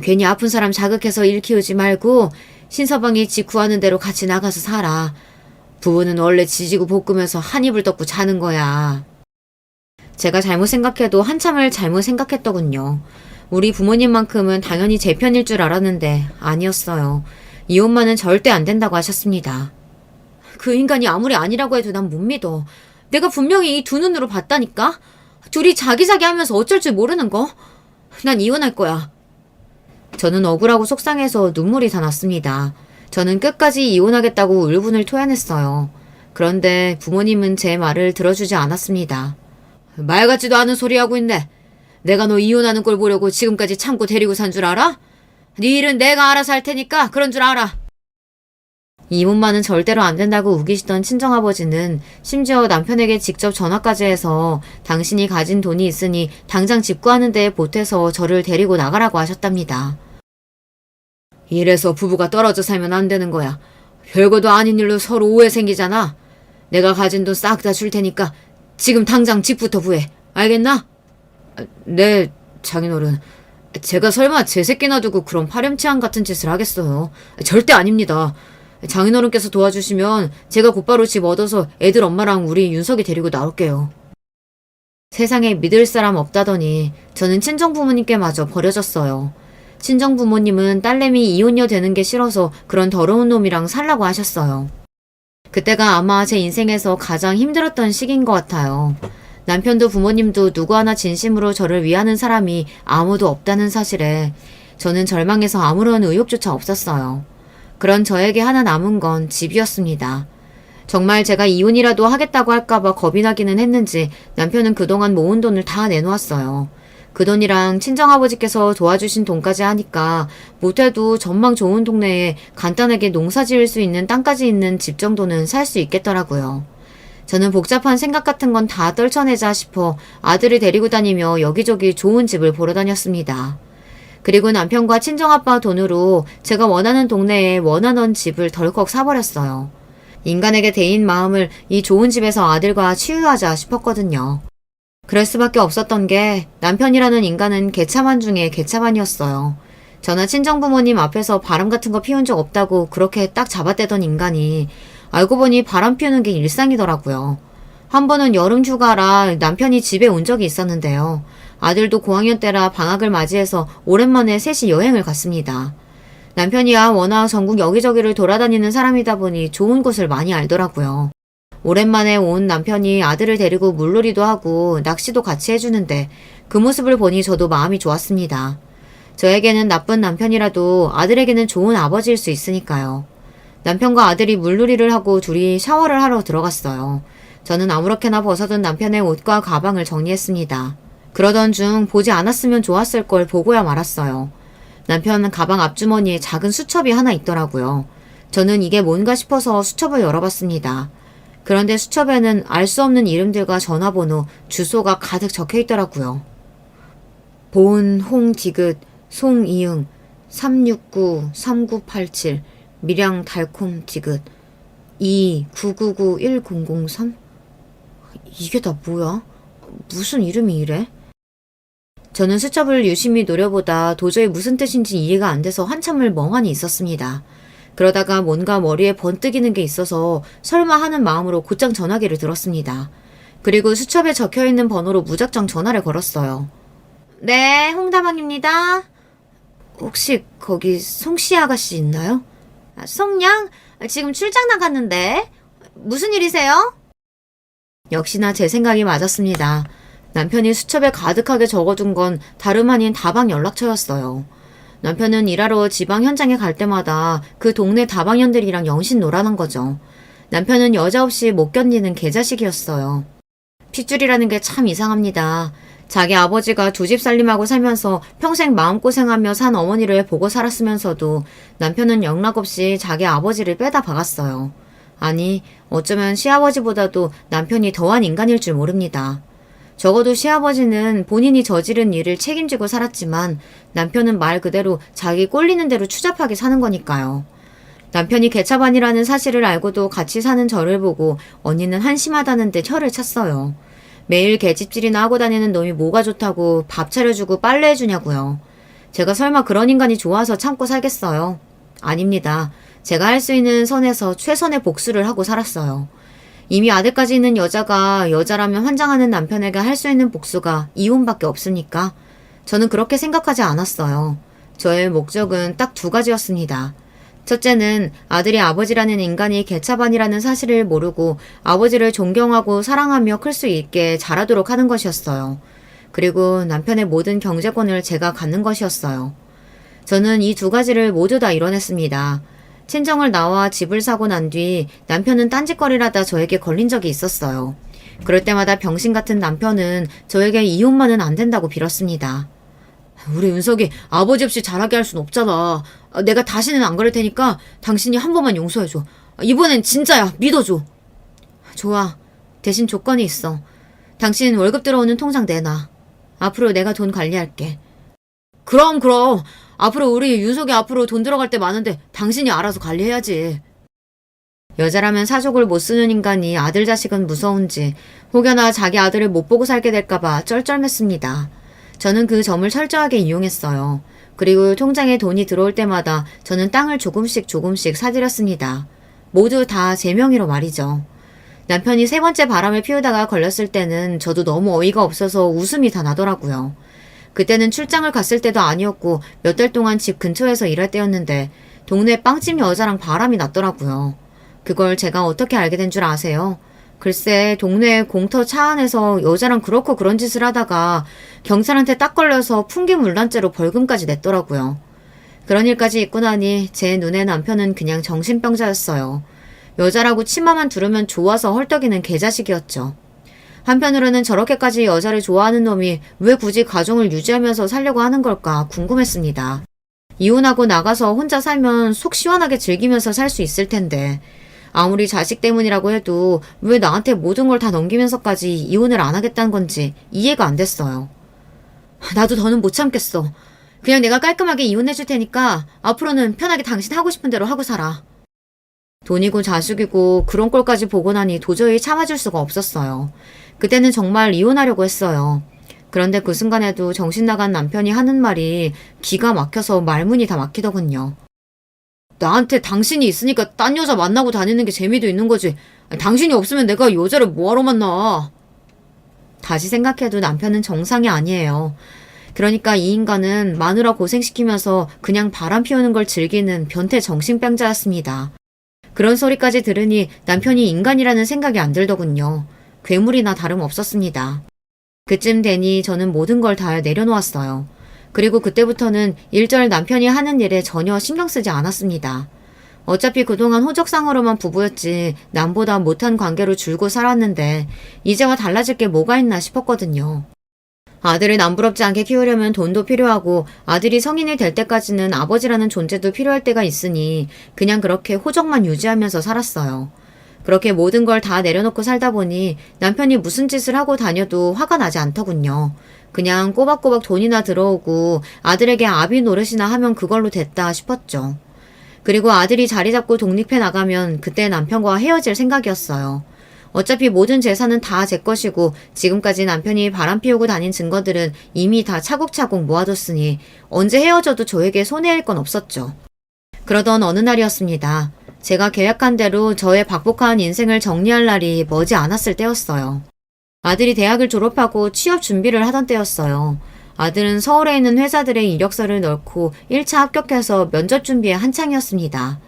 괜히 아픈 사람 자극해서 일 키우지 말고 신서방이 집 구하는 대로 같이 나가서 살아. 부부는 원래 지지고 볶으면서 한 입을 덮고 자는 거야. 제가 잘못 생각해도 한참을 잘못 생각했더군요. 우리 부모님만큼은 당연히 제 편일 줄 알았는데 아니었어요. 이혼만은 절대 안 된다고 하셨습니다. 그 인간이 아무리 아니라고 해도 난 못 믿어. 내가 분명히 이 두 눈으로 봤다니까? 둘이 자기자기 하면서 어쩔 줄 모르는 거? 난 이혼할 거야. 저는 억울하고 속상해서 눈물이 다 났습니다. 저는 끝까지 이혼하겠다고 울분을 토해냈어요. 그런데 부모님은 제 말을 들어주지 않았습니다. 말 같지도 않은 소리 하고 있네. 내가 너 이혼하는 걸 보려고 지금까지 참고 데리고 산 줄 알아? 네 일은 내가 알아서 할 테니까 그런 줄 알아. 이혼만은 절대로 안 된다고 우기시던 친정아버지는 심지어 남편에게 직접 전화까지 해서 당신이 가진 돈이 있으니 당장 집 구하는 데에 보태서 저를 데리고 나가라고 하셨답니다. 이래서 부부가 떨어져 살면 안 되는 거야. 별거도 아닌 일로 서로 오해 생기잖아. 내가 가진 돈 싹 다 줄 테니까 지금 당장 집부터 구해. 알겠나? 네, 장인어른. 제가 설마 제 새끼 놔두고 그런 파렴치한 같은 짓을 하겠어요. 절대 아닙니다. 장인어른께서 도와주시면 제가 곧바로 집 얻어서 애들 엄마랑 우리 윤석이 데리고 나올게요. 세상에 믿을 사람 없다더니 저는 친정부모님께마저 버려졌어요. 친정부모님은 딸내미 이혼녀 되는 게 싫어서 그런 더러운 놈이랑 살라고 하셨어요. 그때가 아마 제 인생에서 가장 힘들었던 시기인 것 같아요. 남편도 부모님도 누구 하나 진심으로 저를 위하는 사람이 아무도 없다는 사실에 저는 절망해서 아무런 의욕조차 없었어요. 그런 저에게 하나 남은 건 집이었습니다. 정말 제가 이혼이라도 하겠다고 할까봐 겁이 나기는 했는지 남편은 그동안 모은 돈을 다 내놓았어요. 그 돈이랑 친정아버지께서 도와주신 돈까지 하니까 못해도 전망 좋은 동네에 간단하게 농사 지을 수 있는 땅까지 있는 집 정도는 살 수 있겠더라고요. 저는 복잡한 생각 같은 건 다 떨쳐내자 싶어 아들을 데리고 다니며 여기저기 좋은 집을 보러 다녔습니다. 그리고 남편과 친정아빠 돈으로 제가 원하는 동네에 원하던 집을 덜컥 사버렸어요. 인간에게 대인 마음을 이 좋은 집에서 아들과 치유하자 싶었거든요. 그럴 수밖에 없었던 게 남편이라는 인간은 개차반 중에 개차반이었어요. 저나 친정부모님 앞에서 바람 같은 거 피운 적 없다고 그렇게 딱 잡아떼던 인간이 알고 보니 바람 피우는 게 일상이더라고요. 한 번은 여름 휴가라 남편이 집에 온 적이 있었는데요. 아들도 고학년 때라 방학을 맞이해서 오랜만에 셋이 여행을 갔습니다. 남편이야 워낙 전국 여기저기를 돌아다니는 사람이다 보니 좋은 곳을 많이 알더라고요. 오랜만에 온 남편이 아들을 데리고 물놀이도 하고 낚시도 같이 해주는데 그 모습을 보니 저도 마음이 좋았습니다. 저에게는 나쁜 남편이라도 아들에게는 좋은 아버지일 수 있으니까요. 남편과 아들이 물놀이를 하고 둘이 샤워를 하러 들어갔어요. 저는 아무렇게나 벗어둔 남편의 옷과 가방을 정리했습니다. 그러던 중 보지 않았으면 좋았을 걸 보고야 말았어요. 남편 가방 앞주머니에 작은 수첩이 하나 있더라고요. 저는 이게 뭔가 싶어서 수첩을 열어봤습니다. 그런데 수첩에는 알 수 없는 이름들과 전화번호, 주소가 가득 적혀 있더라고요. 본, 홍디귿, 송이응, 369-3987, 밀양 달콤 디귿, 2-999-1003? 이게 다 뭐야? 무슨 이름이 이래? 저는 수첩을 유심히 노려보다 도저히 무슨 뜻인지 이해가 안 돼서 한참을 멍하니 있었습니다. 그러다가 뭔가 머리에 번뜩이는 게 있어서 설마 하는 마음으로 곧장 전화기를 들었습니다. 그리고 수첩에 적혀있는 번호로 무작정 전화를 걸었어요. 네, 홍다방입니다. 혹시 거기 송씨 아가씨 있나요? 송양? 지금 출장 나갔는데. 무슨 일이세요? 역시나 제 생각이 맞았습니다. 남편이 수첩에 가득하게 적어둔 건 다름 아닌 다방 연락처였어요. 남편은 일하러 지방 현장에 갈 때마다 그 동네 다방년들이랑 영신 놀아난 거죠. 남편은 여자 없이 못 견디는 개자식이었어요. 핏줄이라는 게 참 이상합니다. 자기 아버지가 두 집 살림하고 살면서 평생 마음고생하며 산 어머니를 보고 살았으면서도 남편은 영락없이 자기 아버지를 빼다 박았어요. 아니, 어쩌면 시아버지보다도 남편이 더한 인간일 줄 모릅니다. 적어도 시아버지는 본인이 저지른 일을 책임지고 살았지만 남편은 말 그대로 자기 꼴리는 대로 추잡하게 사는 거니까요. 남편이 개차반이라는 사실을 알고도 같이 사는 저를 보고 언니는 한심하다는 듯 혀를 찼어요. 매일 개집질이나 하고 다니는 놈이 뭐가 좋다고 밥 차려주고 빨래해주냐고요. 제가 설마 그런 인간이 좋아서 참고 살겠어요? 아닙니다. 제가 할 수 있는 선에서 최선의 복수를 하고 살았어요. 이미 아들까지 있는 여자가 여자라면 환장하는 남편에게 할 수 있는 복수가 이혼밖에 없으니까 저는 그렇게 생각하지 않았어요. 저의 목적은 딱 두 가지였습니다. 첫째는 아들이 아버지라는 인간이 개차반이라는 사실을 모르고 아버지를 존경하고 사랑하며 클 수 있게 자라도록 하는 것이었어요. 그리고 남편의 모든 경제권을 제가 갖는 것이었어요. 저는 이 두 가지를 모두 다 이뤄냈습니다. 친정을 나와 집을 사고 난 뒤 남편은 딴짓거리를 하다 저에게 걸린 적이 있었어요. 그럴 때마다 병신 같은 남편은 저에게 이혼만은 안 된다고 빌었습니다. 우리 윤석이 아버지 없이 잘하게 할 순 없잖아. 내가 다시는 안 그럴 테니까 당신이 한 번만 용서해줘. 이번엔 진짜야. 믿어줘. 좋아. 대신 조건이 있어. 당신 월급 들어오는 통장 내놔. 앞으로 내가 돈 관리할게. 그럼. 앞으로 우리 윤석이 앞으로 돈 들어갈 때 많은데 당신이 알아서 관리해야지. 여자라면 사족을 못 쓰는 인간이 아들 자식은 무서운지 혹여나 자기 아들을 못 보고 살게 될까봐 쩔쩔맸습니다. 저는 그 점을 철저하게 이용했어요. 그리고 통장에 돈이 들어올 때마다 저는 땅을 조금씩 사들였습니다. 모두 다 제 명의로 말이죠. 남편이 세 번째 바람을 피우다가 걸렸을 때는 저도 너무 어이가 없어서 웃음이 다 나더라고요. 그때는 출장을 갔을 때도 아니었고 몇 달 동안 집 근처에서 일할 때였는데 동네 빵집 여자랑 바람이 났더라고요. 그걸 제가 어떻게 알게 된 줄 아세요? 글쎄 동네 공터 차 안에서 여자랑 그렇고 그런 짓을 하다가 경찰한테 딱 걸려서 풍기물란죄로 벌금까지 냈더라고요. 그런 일까지 있고 나니 제 눈에 남편은 그냥 정신병자였어요. 여자라고 치마만 두르면 좋아서 헐떡이는 개자식이었죠. 한편으로는 저렇게까지 여자를 좋아하는 놈이 왜 굳이 가정을 유지하면서 살려고 하는 걸까 궁금했습니다. 이혼하고 나가서 혼자 살면 속 시원하게 즐기면서 살 수 있을 텐데 아무리 자식 때문이라고 해도 왜 나한테 모든 걸 다 넘기면서까지 이혼을 안 하겠다는 건지 이해가 안 됐어요. 나도 더는 못 참겠어. 그냥 내가 깔끔하게 이혼해줄 테니까 앞으로는 편하게 당신 하고 싶은 대로 하고 살아. 돈이고 자식이고 그런 꼴까지 보고 나니 도저히 참아줄 수가 없었어요. 그때는 정말 이혼하려고 했어요. 그런데 그 순간에도 정신 나간 남편이 하는 말이 기가 막혀서 말문이 다 막히더군요. 나한테 당신이 있으니까 딴 여자 만나고 다니는 게 재미도 있는 거지. 당신이 없으면 내가 여자를 뭐하러 만나. 다시 생각해도 남편은 정상이 아니에요. 그러니까 이 인간은 마누라 고생시키면서 그냥 바람 피우는 걸 즐기는 변태 정신병자였습니다. 그런 소리까지 들으니 남편이 인간이라는 생각이 안 들더군요. 괴물이나 다름없었습니다. 그쯤 되니 저는 모든 걸 다 내려놓았어요. 그리고 그때부터는 일절 남편이 하는 일에 전혀 신경 쓰지 않았습니다. 어차피 그동안 호적상으로만 부부였지 남보다 못한 관계로 줄고 살았는데 이제와 달라질 게 뭐가 있나 싶었거든요. 아들을 남부럽지 않게 키우려면 돈도 필요하고 아들이 성인이 될 때까지는 아버지라는 존재도 필요할 때가 있으니 그냥 그렇게 호적만 유지하면서 살았어요. 그렇게 모든 걸 다 내려놓고 살다 보니 남편이 무슨 짓을 하고 다녀도 화가 나지 않더군요. 그냥 꼬박꼬박 돈이나 들어오고 아들에게 아비 노릇이나 하면 그걸로 됐다 싶었죠. 그리고 아들이 자리 잡고 독립해 나가면 그때 남편과 헤어질 생각이었어요. 어차피 모든 재산은 다 제 것이고 지금까지 남편이 바람 피우고 다닌 증거들은 이미 다 차곡차곡 모아뒀으니 언제 헤어져도 저에게 손해일 건 없었죠. 그러던 어느 날이었습니다. 제가 계약한 대로 저의 박복한 인생을 정리할 날이 머지 않았을 때였어요. 아들이 대학을 졸업하고 취업 준비를 하던 때였어요. 아들은 서울에 있는 회사들의 이력서를 넣고 1차 합격해서 면접 준비에 한창이었습니다.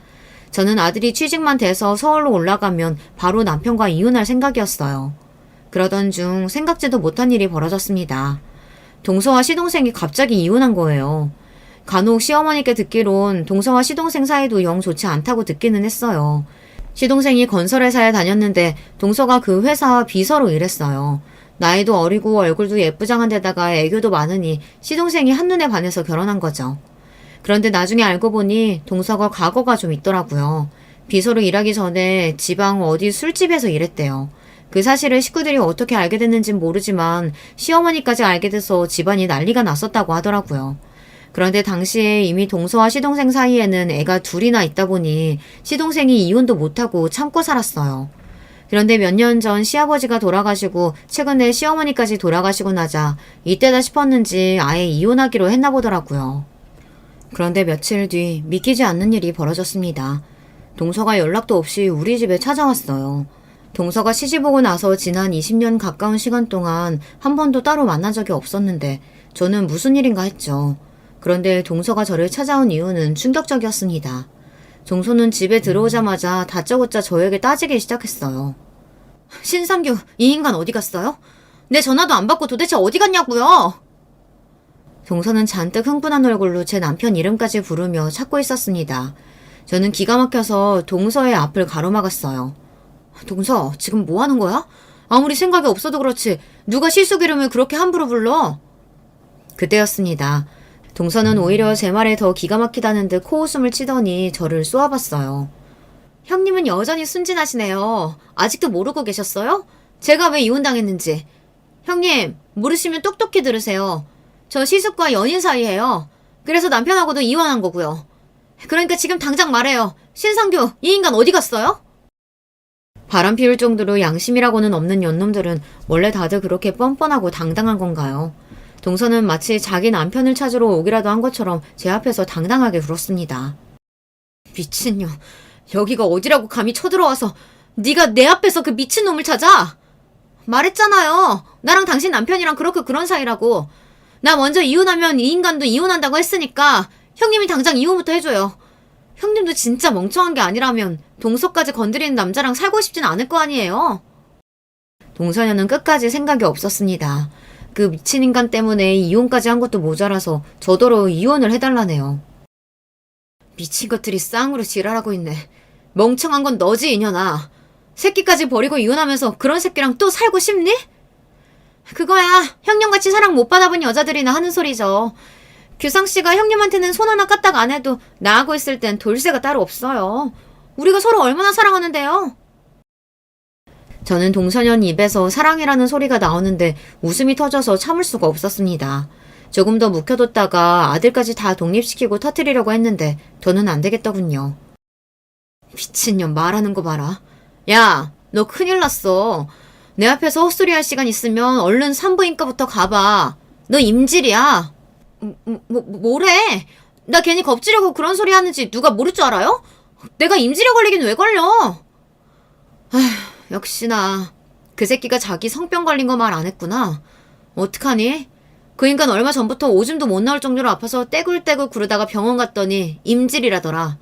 저는 아들이 취직만 돼서 서울로 올라가면 바로 남편과 이혼할 생각이었어요. 그러던 중 생각지도 못한 일이 벌어졌습니다. 동서와 시동생이 갑자기 이혼한 거예요. 간혹 시어머니께 듣기론 동서와 시동생 사이도 영 좋지 않다고 듣기는 했어요. 시동생이 건설회사에 다녔는데 동서가 그 회사 비서로 일했어요. 나이도 어리고 얼굴도 예쁘장한 데다가 애교도 많으니 시동생이 한눈에 반해서 결혼한 거죠. 그런데 나중에 알고 보니 동서가 과거가 좀 있더라고요. 비서로 일하기 전에 지방 어디 술집에서 일했대요. 그 사실을 식구들이 어떻게 알게 됐는진 모르지만 시어머니까지 알게 돼서 집안이 난리가 났었다고 하더라고요. 그런데 당시에 이미 동서와 시동생 사이에는 애가 둘이나 있다 보니 시동생이 이혼도 못하고 참고 살았어요. 그런데 몇 년 전 시아버지가 돌아가시고 최근에 시어머니까지 돌아가시고 나자 이때다 싶었는지 아예 이혼하기로 했나 보더라고요. 그런데 며칠 뒤 믿기지 않는 일이 벌어졌습니다. 동서가 연락도 없이 우리 집에 찾아왔어요. 동서가 시집 오고 나서 지난 20년 가까운 시간 동안 한 번도 따로 만난 적이 없었는데 저는 무슨 일인가 했죠. 그런데 동서가 저를 찾아온 이유는 충격적이었습니다. 동서는 집에 들어오자마자 다짜고짜 저에게 따지기 시작했어요. 신상규, 이 인간 어디 갔어요? 내 전화도 안 받고 도대체 어디 갔냐고요? 동서는 잔뜩 흥분한 얼굴로 제 남편 이름까지 부르며 찾고 있었습니다. 저는 기가 막혀서 동서의 앞을 가로막았어요. 동서, 지금 뭐 하는 거야? 아무리 생각이 없어도 그렇지 누가 시숙 이름을 그렇게 함부로 불러? 그때였습니다. 동서는 오히려 제 말에 더 기가 막히다는 듯 코웃음을 치더니 저를 쏘아봤어요. 형님은 여전히 순진하시네요. 아직도 모르고 계셨어요? 제가 왜 이혼당했는지. 형님, 모르시면 똑똑히 들으세요. 저 시숙과 연인 사이예요. 그래서 남편하고도 이혼한 거고요. 그러니까 지금 당장 말해요. 신상규, 이 인간 어디 갔어요? 바람 피울 정도로 양심이라고는 없는 연놈들은 원래 다들 그렇게 뻔뻔하고 당당한 건가요? 동서는 마치 자기 남편을 찾으러 오기라도 한 것처럼 제 앞에서 당당하게 울었습니다. 미친년, 여기가 어디라고 감히 쳐들어와서 네가 내 앞에서 그 미친놈을 찾아? 말했잖아요. 나랑 당신 남편이랑 그렇게 그런 사이라고. 나 먼저 이혼하면 이 인간도 이혼한다고 했으니까 형님이 당장 이혼부터 해줘요. 형님도 진짜 멍청한 게 아니라면 동서까지 건드리는 남자랑 살고 싶진 않을 거 아니에요. 동서녀는 끝까지 생각이 없었습니다. 그 미친 인간 때문에 이혼까지 한 것도 모자라서 저더러 이혼을 해달라네요. 미친 것들이 쌍으로 지랄하고 있네. 멍청한 건 너지 이년아. 새끼까지 버리고 이혼하면서 그런 새끼랑 또 살고 싶니? 그거야 형님같이 사랑 못 받아본 여자들이나 하는 소리죠. 규상씨가 형님한테는 손 하나 까딱 안 해도 나하고 있을 땐 돌쇠가 따로 없어요. 우리가 서로 얼마나 사랑하는데요. 저는 동서년 입에서 사랑이라는 소리가 나오는데 웃음이 터져서 참을 수가 없었습니다. 조금 더 묵혀뒀다가 아들까지 다 독립시키고 터뜨리려고 했는데 더는 안 되겠더군요. 미친년 말하는 거 봐라. 야, 너 큰일 났어. 내 앞에서 헛소리할 시간 있으면 얼른 산부인과부터 가봐. 너 임질이야. 뭐래? 나 괜히 겁주려고 그런 소리 하는지 누가 모를 줄 알아요? 내가 임질에 걸리긴 왜 걸려? 아휴, 역시나 그 새끼가 자기 성병 걸린 거 말 안 했구나. 어떡하니? 그 인간 얼마 전부터 오줌도 못 나올 정도로 아파서 떼굴떼굴 구르다가 병원 갔더니 임질이라더라.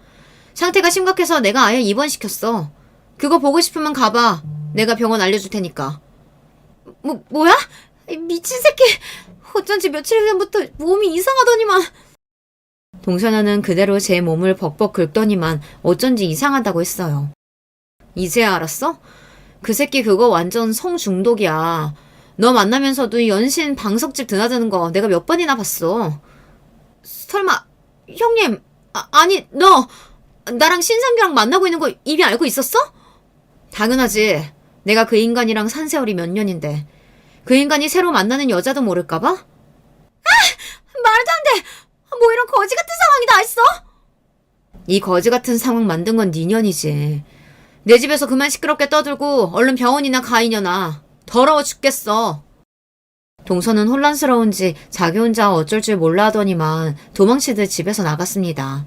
상태가 심각해서 내가 아예 입원시켰어. 그거 보고 싶으면 가봐. 내가 병원 알려줄 테니까. 뭐야? 미친 새끼. 어쩐지 며칠 전부터 몸이 이상하더니만. 동서녀는 그대로 제 몸을 벅벅 긁더니만 어쩐지 이상하다고 했어요. 이제야 알았어? 그 새끼 그거 완전 성중독이야. 너 만나면서도 연신 방석집 드나드는 거 내가 몇 번이나 봤어. 설마 형님, 아니 너 나랑 신상규랑 만나고 있는 거 이미 알고 있었어? 당연하지. 내가 그 인간이랑 산 세월이 몇 년인데 그 인간이 새로 만나는 여자도 모를까봐? 아! 말도 안 돼! 뭐 이런 거지 같은 상황이 다 있어? 이 거지 같은 상황 만든 건 네 년이지. 내 집에서 그만 시끄럽게 떠들고 얼른 병원이나 가 이년아. 더러워 죽겠어. 동서는 혼란스러운지 자기 혼자 어쩔 줄 몰라 하더니만 도망치듯 집에서 나갔습니다.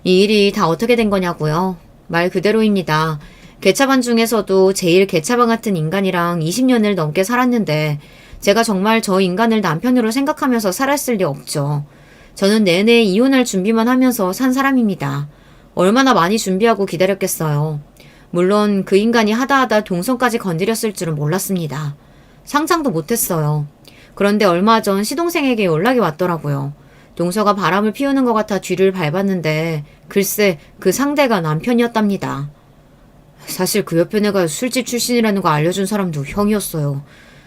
이 일이 다 어떻게 된 거냐고요? 말 그대로입니다. 개차반 중에서도 제일 개차반 같은 인간이랑 20년을 넘게 살았는데 제가 정말 저 인간을 남편으로 생각하면서 살았을 리 없죠. 저는 내내 이혼할 준비만 하면서 산 사람입니다. 얼마나 많이 준비하고 기다렸겠어요. 물론 그 인간이 하다하다 동성까지 건드렸을 줄은 몰랐습니다. 상상도 못했어요. 그런데 얼마 전 시동생에게 연락이 왔더라고요. 동서가 바람을 피우는 것 같아 뒤를 밟았는데 글쎄 그 상대가 남편이었답니다. 사실 그 옆에 내가 술집 출신이라는 거 알려준 사람도 형이었어요.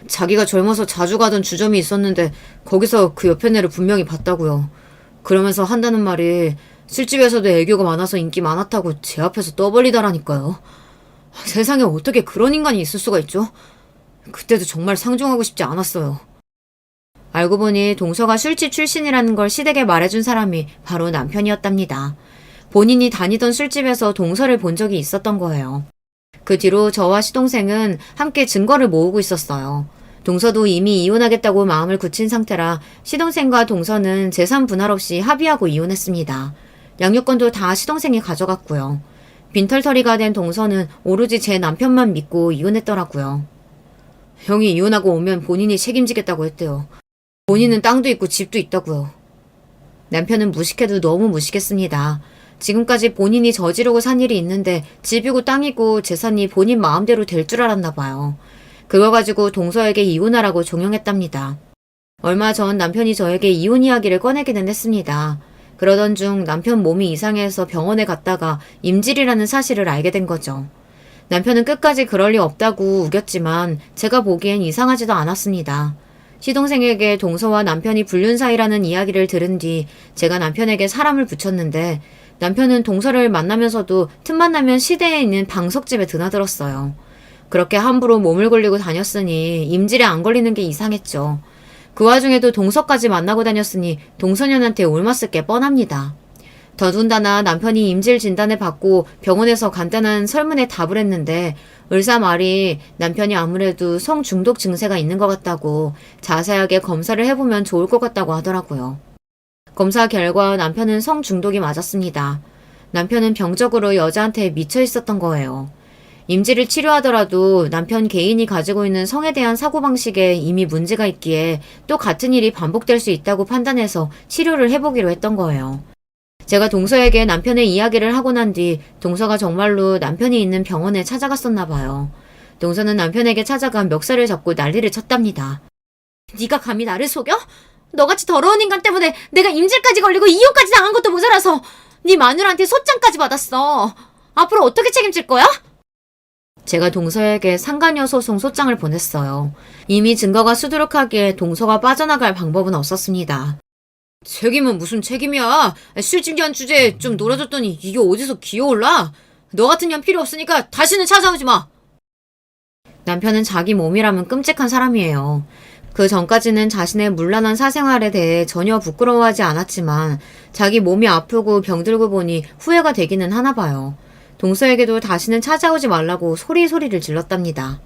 자기가 젊어서 자주 가던 주점이 있었는데 거기서 그 옆에 애를 분명히 봤다고요. 그러면서 한다는 말이 술집에서도 애교가 많아서 인기 많았다고 제 앞에서 떠벌리다라니까요. 세상에 어떻게 그런 인간이 있을 수가 있죠? 그때도 정말 상종하고 싶지 않았어요. 알고 보니 동서가 술집 출신이라는 걸 시댁에 말해준 사람이 바로 남편이었답니다. 본인이 다니던 술집에서 동서를 본 적이 있었던 거예요. 그 뒤로 저와 시동생은 함께 증거를 모으고 있었어요. 동서도 이미 이혼하겠다고 마음을 굳힌 상태라 시동생과 동서는 재산 분할 없이 합의하고 이혼했습니다. 양육권도 다 시동생이 가져갔고요. 빈털터리가 된 동서는 오로지 제 남편만 믿고 이혼했더라고요. 형이 이혼하고 오면 본인이 책임지겠다고 했대요. 본인은 땅도 있고 집도 있다고요. 남편은 무식해도 너무 무식했습니다. 지금까지 본인이 저지르고 산 일이 있는데 집이고 땅이고 재산이 본인 마음대로 될 줄 알았나 봐요. 그거 가지고 동서에게 이혼하라고 종용했답니다. 얼마 전 남편이 저에게 이혼 이야기를 꺼내기는 했습니다. 그러던 중 남편 몸이 이상해서 병원에 갔다가 임질이라는 사실을 알게 된 거죠. 남편은 끝까지 그럴 리 없다고 우겼지만 제가 보기엔 이상하지도 않았습니다. 시동생에게 동서와 남편이 불륜 사이라는 이야기를 들은 뒤 제가 남편에게 사람을 붙였는데 남편은 동서를 만나면서도 틈만 나면 시내에 있는 방석집에 드나들었어요. 그렇게 함부로 몸을 굴리고 다녔으니 임질에 안 걸리는 게 이상했죠. 그 와중에도 동서까지 만나고 다녔으니 동서년한테 옮았을 게 뻔합니다. 더군다나 남편이 임질 진단을 받고 병원에서 간단한 설문에 답을 했는데 의사 말이 남편이 아무래도 성중독 증세가 있는 것 같다고 자세하게 검사를 해보면 좋을 것 같다고 하더라고요. 검사 결과 남편은 성중독이 맞았습니다. 남편은 병적으로 여자한테 미쳐 있었던 거예요. 임질을 치료하더라도 남편 개인이 가지고 있는 성에 대한 사고방식에 이미 문제가 있기에 또 같은 일이 반복될 수 있다고 판단해서 치료를 해보기로 했던 거예요. 제가 동서에게 남편의 이야기를 하고 난 뒤 동서가 정말로 남편이 있는 병원에 찾아갔었나 봐요. 동서는 남편에게 찾아가 멱살을 잡고 난리를 쳤답니다. 네가 감히 나를 속여? 너같이 더러운 인간 때문에 내가 임질까지 걸리고 이혼까지 당한 것도 모자라서 네 마누라한테 소장까지 받았어. 앞으로 어떻게 책임질 거야? 제가 동서에게 상간녀 소송 소장을 보냈어요. 이미 증거가 수두룩하기에 동서가 빠져나갈 방법은 없었습니다. 책임은 무슨 책임이야. 실직년 주제에 좀 놀아줬더니 이게 어디서 기어올라? 너 같은 년 필요 없으니까 다시는 찾아오지 마. 남편은 자기 몸이라면 끔찍한 사람이에요. 그 전까지는 자신의 문란한 사생활에 대해 전혀 부끄러워하지 않았지만 자기 몸이 아프고 병들고 보니 후회가 되기는 하나 봐요. 동서에게도 다시는 찾아오지 말라고 소리를 질렀답니다.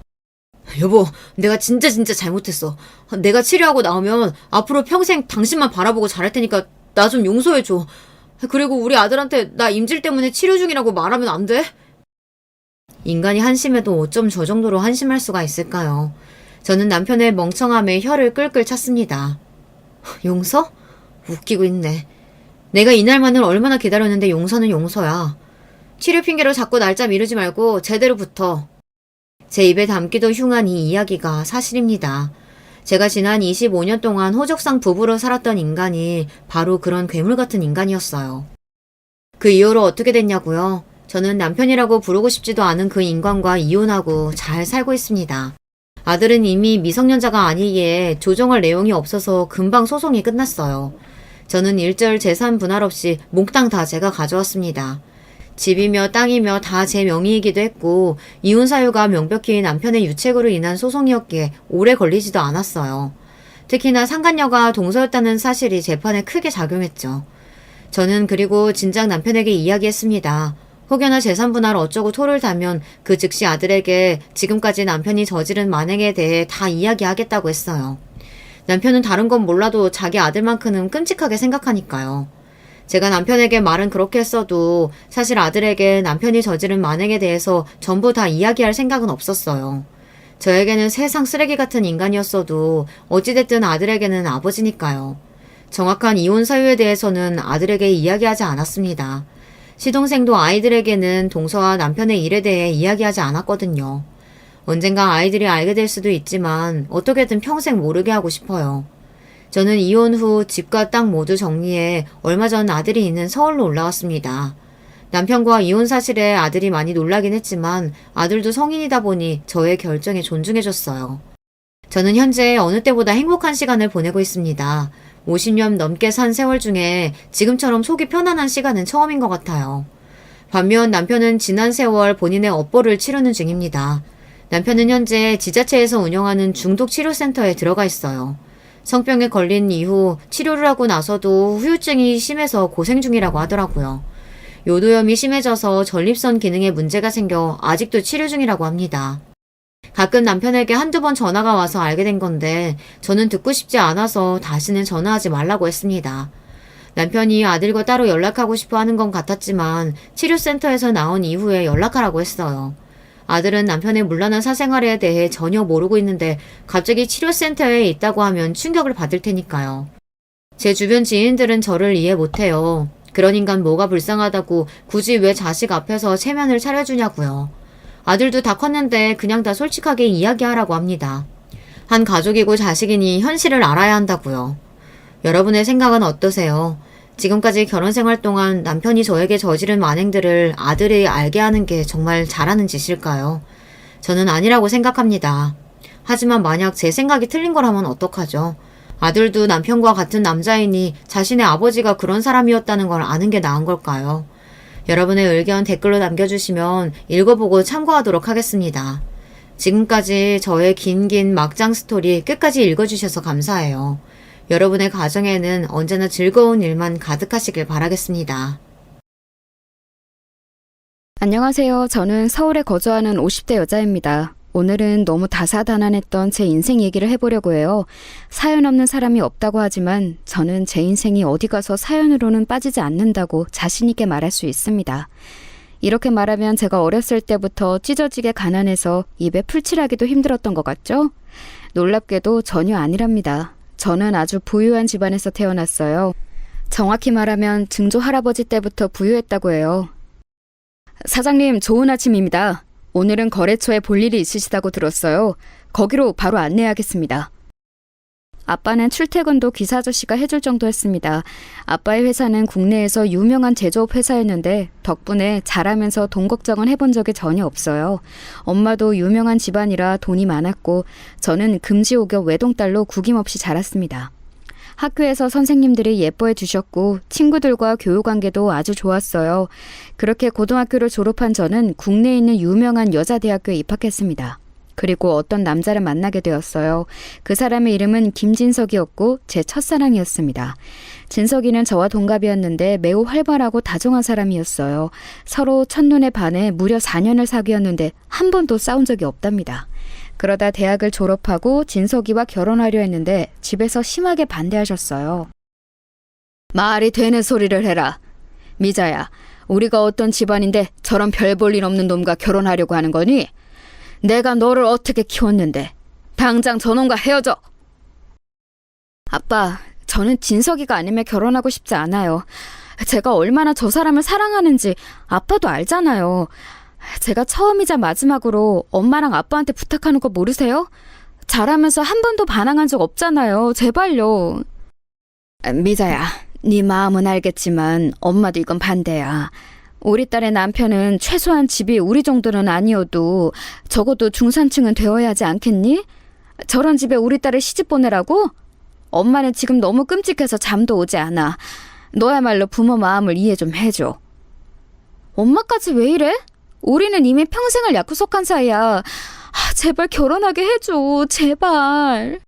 여보, 내가 진짜 잘못했어. 내가 치료하고 나오면 앞으로 평생 당신만 바라보고 잘할 테니까 나 좀 용서해줘. 그리고 우리 아들한테 나 임질 때문에 치료 중이라고 말하면 안 돼? 인간이 한심해도 어쩜 저 정도로 한심할 수가 있을까요? 저는 남편의 멍청함에 혀를 끌끌 찼습니다. 용서? 웃기고 있네. 내가 이날만을 얼마나 기다렸는데 용서는 용서야. 치료 핑계로 자꾸 날짜 미루지 말고 제대로 붙어. 제 입에 담기도 흉한 이 이야기가 사실입니다. 제가 지난 25년 동안 호적상 부부로 살았던 인간이 바로 그런 괴물 같은 인간이었어요. 그 이후로 어떻게 됐냐고요? 저는 남편이라고 부르고 싶지도 않은 그 인간과 이혼하고 잘 살고 있습니다. 아들은 이미 미성년자가 아니기에 조정할 내용이 없어서 금방 소송이 끝났어요. 저는 일절 재산 분할 없이 몽땅 다 제가 가져왔습니다. 집이며 땅이며 다 제 명의이기도 했고 이혼 사유가 명백히 남편의 유책으로 인한 소송이었기에 오래 걸리지도 않았어요. 특히나 상간녀가 동서였다는 사실이 재판에 크게 작용했죠. 저는 그리고 진작 남편에게 이야기했습니다. 혹여나 재산 분할 어쩌고 토를 달면 그 즉시 아들에게 지금까지 남편이 저지른 만행에 대해 다 이야기하겠다고 했어요. 남편은 다른 건 몰라도 자기 아들만큼은 끔찍하게 생각하니까요. 제가 남편에게 말은 그렇게 했어도 사실 아들에게 남편이 저지른 만행에 대해서 전부 다 이야기할 생각은 없었어요. 저에게는 세상 쓰레기 같은 인간이었어도 어찌됐든 아들에게는 아버지니까요. 정확한 이혼 사유에 대해서는 아들에게 이야기하지 않았습니다. 시동생도 아이들에게는 동서와 남편의 일에 대해 이야기하지 않았거든요. 언젠가 아이들이 알게 될 수도 있지만 어떻게든 평생 모르게 하고 싶어요. 저는 이혼 후 집과 땅 모두 정리해 얼마 전 아들이 있는 서울로 올라왔습니다. 남편과 이혼 사실에 아들이 많이 놀라긴 했지만 아들도 성인이다 보니 저의 결정에 존중해줬어요. 저는 현재 어느 때보다 행복한 시간을 보내고 있습니다. 50년 넘게 산 세월 중에 지금처럼 속이 편안한 시간은 처음인 것 같아요. 반면 남편은 지난 세월 본인의 업보를 치르는 중입니다. 남편은 현재 지자체에서 운영하는 중독치료센터에 들어가 있어요. 성병에 걸린 이후 치료를 하고 나서도 후유증이 심해서 고생 중이라고 하더라고요. 요도염이 심해져서 전립선 기능에 문제가 생겨 아직도 치료 중이라고 합니다. 가끔 남편에게 한두 번 전화가 와서 알게 된 건데 저는 듣고 싶지 않아서 다시는 전화하지 말라고 했습니다. 남편이 아들과 따로 연락하고 싶어 하는 건 같았지만 치료센터에서 나온 이후에 연락하라고 했어요. 아들은 남편의 문란한 사생활에 대해 전혀 모르고 있는데 갑자기 치료센터에 있다고 하면 충격을 받을 테니까요. 제 주변 지인들은 저를 이해 못해요. 그런 인간 뭐가 불쌍하다고 굳이 왜 자식 앞에서 체면을 차려주냐고요. 아들도 다 컸는데 그냥 다 솔직하게 이야기하라고 합니다. 한 가족이고 자식이니 현실을 알아야 한다고요. 여러분의 생각은 어떠세요? 지금까지 결혼 생활 동안 남편이 저에게 저지른 만행들을 아들이 알게 하는 게 정말 잘하는 짓일까요? 저는 아니라고 생각합니다. 하지만 만약 제 생각이 틀린 거라면 어떡하죠? 아들도 남편과 같은 남자이니 자신의 아버지가 그런 사람이었다는 걸 아는 게 나은 걸까요? 여러분의 의견 댓글로 남겨주시면 읽어보고 참고하도록 하겠습니다. 지금까지 저의 긴 막장 스토리 끝까지 읽어주셔서 감사해요. 여러분의 가정에는 언제나 즐거운 일만 가득하시길 바라겠습니다. 안녕하세요. 저는 서울에 거주하는 50대 여자입니다. 오늘은 너무 다사다난했던 제 인생 얘기를 해보려고 해요. 사연 없는 사람이 없다고 하지만 저는 제 인생이 어디 가서 사연으로는 빠지지 않는다고 자신 있게 말할 수 있습니다. 이렇게 말하면 제가 어렸을 때부터 찢어지게 가난해서 입에 풀칠하기도 힘들었던 것 같죠? 놀랍게도 전혀 아니랍니다. 저는 아주 부유한 집안에서 태어났어요. 정확히 말하면 증조 할아버지 때부터 부유했다고 해요. 사장님, 좋은 아침입니다. 오늘은 거래처에 볼 일이 있으시다고 들었어요. 거기로 바로 안내하겠습니다. 아빠는 출퇴근도 기사 아저씨가 해줄 정도였습니다. 아빠의 회사는 국내에서 유명한 제조업 회사였는데 덕분에 잘하면서 돈 걱정은 해본 적이 전혀 없어요. 엄마도 유명한 집안이라 돈이 많았고 저는 금지옥역 외동딸로 구김없이 자랐습니다. 학교에서 선생님들이 예뻐해 주셨고 친구들과 교우관계도 아주 좋았어요. 그렇게 고등학교를 졸업한 저는 국내에 있는 유명한 여자대학교에 입학했습니다. 그리고 어떤 남자를 만나게 되었어요. 그 사람의 이름은 김진석이었고 제 첫사랑이었습니다. 진석이는 저와 동갑이었는데 매우 활발하고 다정한 사람이었어요. 서로 첫눈에 반해 무려 4년을 사귀었는데 한 번도 싸운 적이 없답니다. 그러다 대학을 졸업하고 진석이와 결혼하려 했는데 집에서 심하게 반대하셨어요. 말이 되는 소리를 해라. 미자야, 우리가 어떤 집안인데 저런 별 볼 일 없는 놈과 결혼하려고 하는 거니? 내가 너를 어떻게 키웠는데 당장 저놈과 헤어져. 아빠, 저는 진석이가 아니면 결혼하고 싶지 않아요. 제가 얼마나 저 사람을 사랑하는지 아빠도 알잖아요. 제가 처음이자 마지막으로 엄마랑 아빠한테 부탁하는 거 모르세요? 잘하면서 한 번도 반항한 적 없잖아요. 제발요. 미자야, 네 마음은 알겠지만 엄마도 이건 반대야. 우리 딸의 남편은 최소한 집이 우리 정도는 아니어도 적어도 중산층은 되어야 하지 않겠니? 저런 집에 우리 딸을 시집 보내라고? 엄마는 지금 너무 끔찍해서 잠도 오지 않아. 너야말로 부모 마음을 이해 좀 해줘. 엄마까지 왜 이래? 우리는 이미 평생을 약속한 사이야. 제발 결혼하게 해줘. 제발.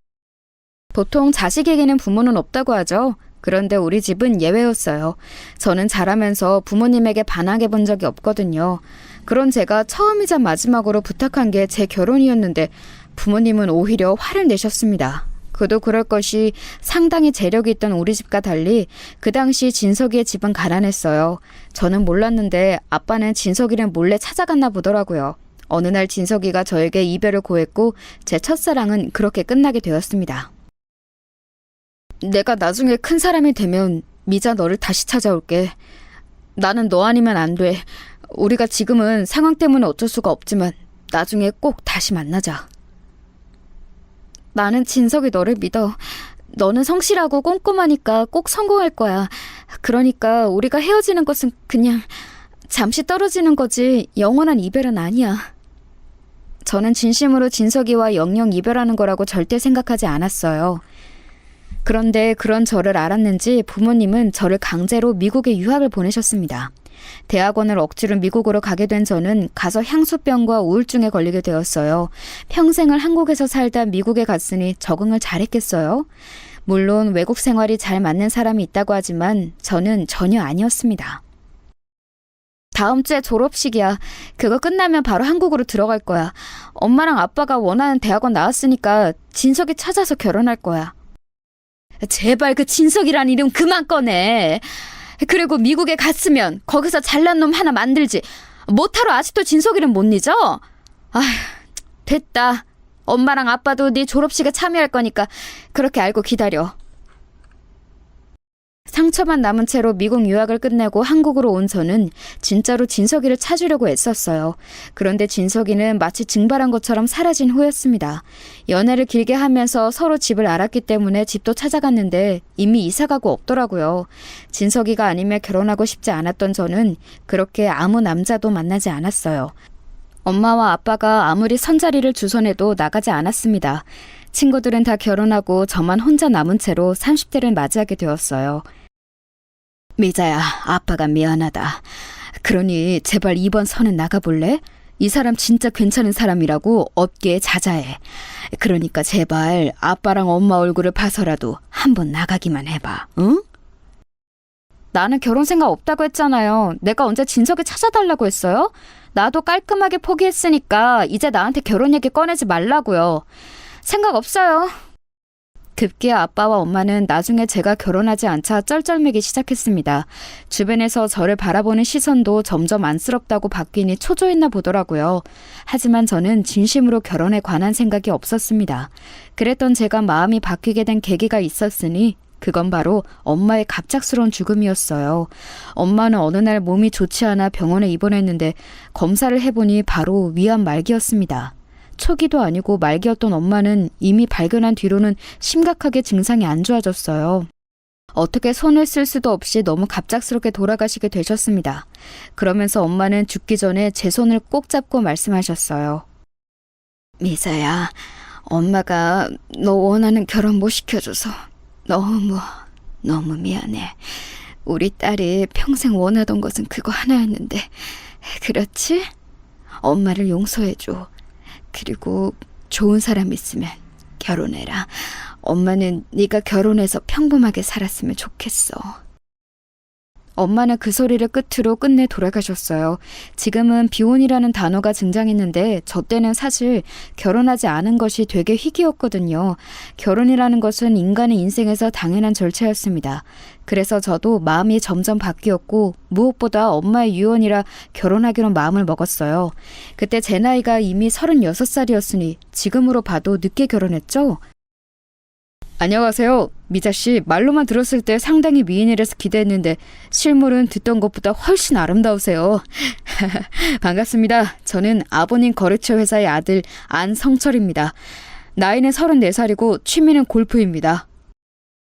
보통 자식에게는 부모는 없다고 하죠. 그런데 우리 집은 예외였어요. 저는 자라면서 부모님에게 반항해 본 적이 없거든요. 그런 제가 처음이자 마지막으로 부탁한 게 제 결혼이었는데 부모님은 오히려 화를 내셨습니다. 그도 그럴 것이 상당히 재력이 있던 우리 집과 달리 그 당시 진석이의 집은 가난했어요. 저는 몰랐는데 아빠는 진석이를 몰래 찾아갔나 보더라고요. 어느 날 진석이가 저에게 이별을 고했고 제 첫사랑은 그렇게 끝나게 되었습니다. 내가 나중에 큰 사람이 되면 미자 너를 다시 찾아올게. 나는 너 아니면 안 돼. 우리가 지금은 상황 때문에 어쩔 수가 없지만 나중에 꼭 다시 만나자. 나는 진석이 너를 믿어. 너는 성실하고 꼼꼼하니까 꼭 성공할 거야. 그러니까 우리가 헤어지는 것은 그냥 잠시 떨어지는 거지 영원한 이별은 아니야. 저는 진심으로 진석이와 영영 이별하는 거라고 절대 생각하지 않았어요. 그런데 그런 저를 알았는지 부모님은 저를 강제로 미국에 유학을 보내셨습니다. 대학원을 억지로 미국으로 가게 된 저는 가서 향수병과 우울증에 걸리게 되었어요. 평생을 한국에서 살다 미국에 갔으니 적응을 잘했겠어요? 물론 외국 생활이 잘 맞는 사람이 있다고 하지만 저는 전혀 아니었습니다. 다음 주에 졸업식이야. 그거 끝나면 바로 한국으로 들어갈 거야. 엄마랑 아빠가 원하는 대학원 나왔으니까 진석이 찾아서 결혼할 거야. 제발 그 진석이란 이름 그만 꺼내. 그리고 미국에 갔으면 거기서 잘난 놈 하나 만들지. 못하러 아직도 진석이는 못 잊어? 아휴, 됐다. 엄마랑 아빠도 네 졸업식에 참여할 거니까 그렇게 알고 기다려. 상처만 남은 채로 미국 유학을 끝내고 한국으로 온 저는 진짜로 진석이를 찾으려고 애썼어요. 그런데 진석이는 마치 증발한 것처럼 사라진 후였습니다. 연애를 길게 하면서 서로 집을 알았기 때문에 집도 찾아갔는데 이미 이사가고 없더라고요. 진석이가 아니면 결혼하고 싶지 않았던 저는 그렇게 아무 남자도 만나지 않았어요. 엄마와 아빠가 아무리 선자리를 주선해도 나가지 않았습니다. 친구들은 다 결혼하고 저만 혼자 남은 채로 30대를 맞이하게 되었어요. 미자야, 아빠가 미안하다. 그러니 제발 이번 선은 나가볼래? 이 사람 진짜 괜찮은 사람이라고 업계에 자자해. 그러니까 제발 아빠랑 엄마 얼굴을 봐서라도 한번 나가기만 해봐, 응? 나는 결혼 생각 없다고 했잖아요. 내가 언제 진석이 찾아달라고 했어요? 나도 깔끔하게 포기했으니까 이제 나한테 결혼 얘기 꺼내지 말라고요. 생각 없어요. 급기야 아빠와 엄마는 나중에 제가 결혼하지 않자 쩔쩔매기 시작했습니다. 주변에서 저를 바라보는 시선도 점점 안쓰럽다고 바뀌니 초조했나 보더라고요. 하지만 저는 진심으로 결혼에 관한 생각이 없었습니다. 그랬던 제가 마음이 바뀌게 된 계기가 있었으니 그건 바로 엄마의 갑작스러운 죽음이었어요. 엄마는 어느 날 몸이 좋지 않아 병원에 입원했는데 검사를 해보니 바로 위암 말기였습니다. 초기도 아니고 말기였던 엄마는 이미 발견한 뒤로는 심각하게 증상이 안 좋아졌어요. 어떻게 손을 쓸 수도 없이 너무 갑작스럽게 돌아가시게 되셨습니다. 그러면서 엄마는 죽기 전에 제 손을 꼭 잡고 말씀하셨어요. 미자야, 엄마가 너 원하는 결혼 못 시켜줘서 너무 미안해. 우리 딸이 평생 원하던 것은 그거 하나였는데, 그렇지? 엄마를 용서해줘. 그리고 좋은 사람 있으면 결혼해라. 엄마는 네가 결혼해서 평범하게 살았으면 좋겠어. 엄마는 그 소리를 끝으로 끝내 돌아가셨어요. 지금은 비혼이라는 단어가 등장했는데 저 때는 사실 결혼하지 않은 것이 되게 희귀였거든요. 결혼이라는 것은 인간의 인생에서 당연한 절차였습니다. 그래서 저도 마음이 점점 바뀌었고 무엇보다 엄마의 유언이라 결혼하기로 마음을 먹었어요. 그때 제 나이가 이미 36살이었으니 지금으로 봐도 늦게 결혼했죠? 안녕하세요. 미자씨, 말로만 들었을 때 상당히 미인이라서 기대했는데 실물은 듣던 것보다 훨씬 아름다우세요. 반갑습니다. 저는 아버님 거래처 회사의 아들 안성철입니다. 나이는 34살이고 취미는 골프입니다.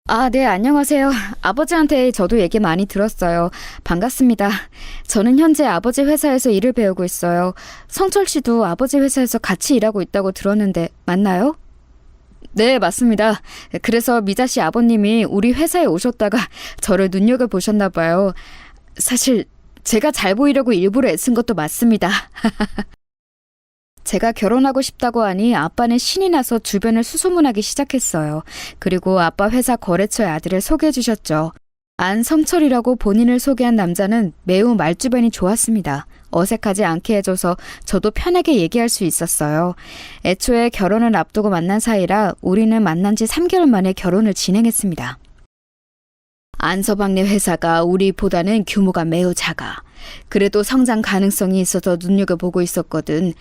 아, 네, 안녕하세요. 아버지한테 저도 얘기 많이 들었어요. 반갑습니다. 저는 현재 아버지 회사에서 일을 배우고 있어요. 성철 씨도 아버지 회사에서 같이 일하고 있다고 들었는데 맞나요? 네, 맞습니다. 그래서 미자 씨 아버님이 우리 회사에 오셨다가 저를 눈여겨보셨나 봐요. 사실 제가 잘 보이려고 일부러 애쓴 것도 맞습니다. 제가 결혼하고 싶다고 하니 아빠는 신이 나서 주변을 수소문하기 시작했어요. 그리고 아빠 회사 거래처의 아들을 소개해 주셨죠. 안성철이라고 본인을 소개한 남자는 매우 말주변이 좋았습니다. 어색하지 않게 해줘서 저도 편하게 얘기할 수 있었어요. 애초에 결혼을 앞두고 만난 사이라 우리는 만난 지 3개월 만에 결혼을 진행했습니다. 안서방네 회사가 우리보다는 규모가 매우 작아. 그래도 성장 가능성이 있어서 눈여겨보고 있었거든.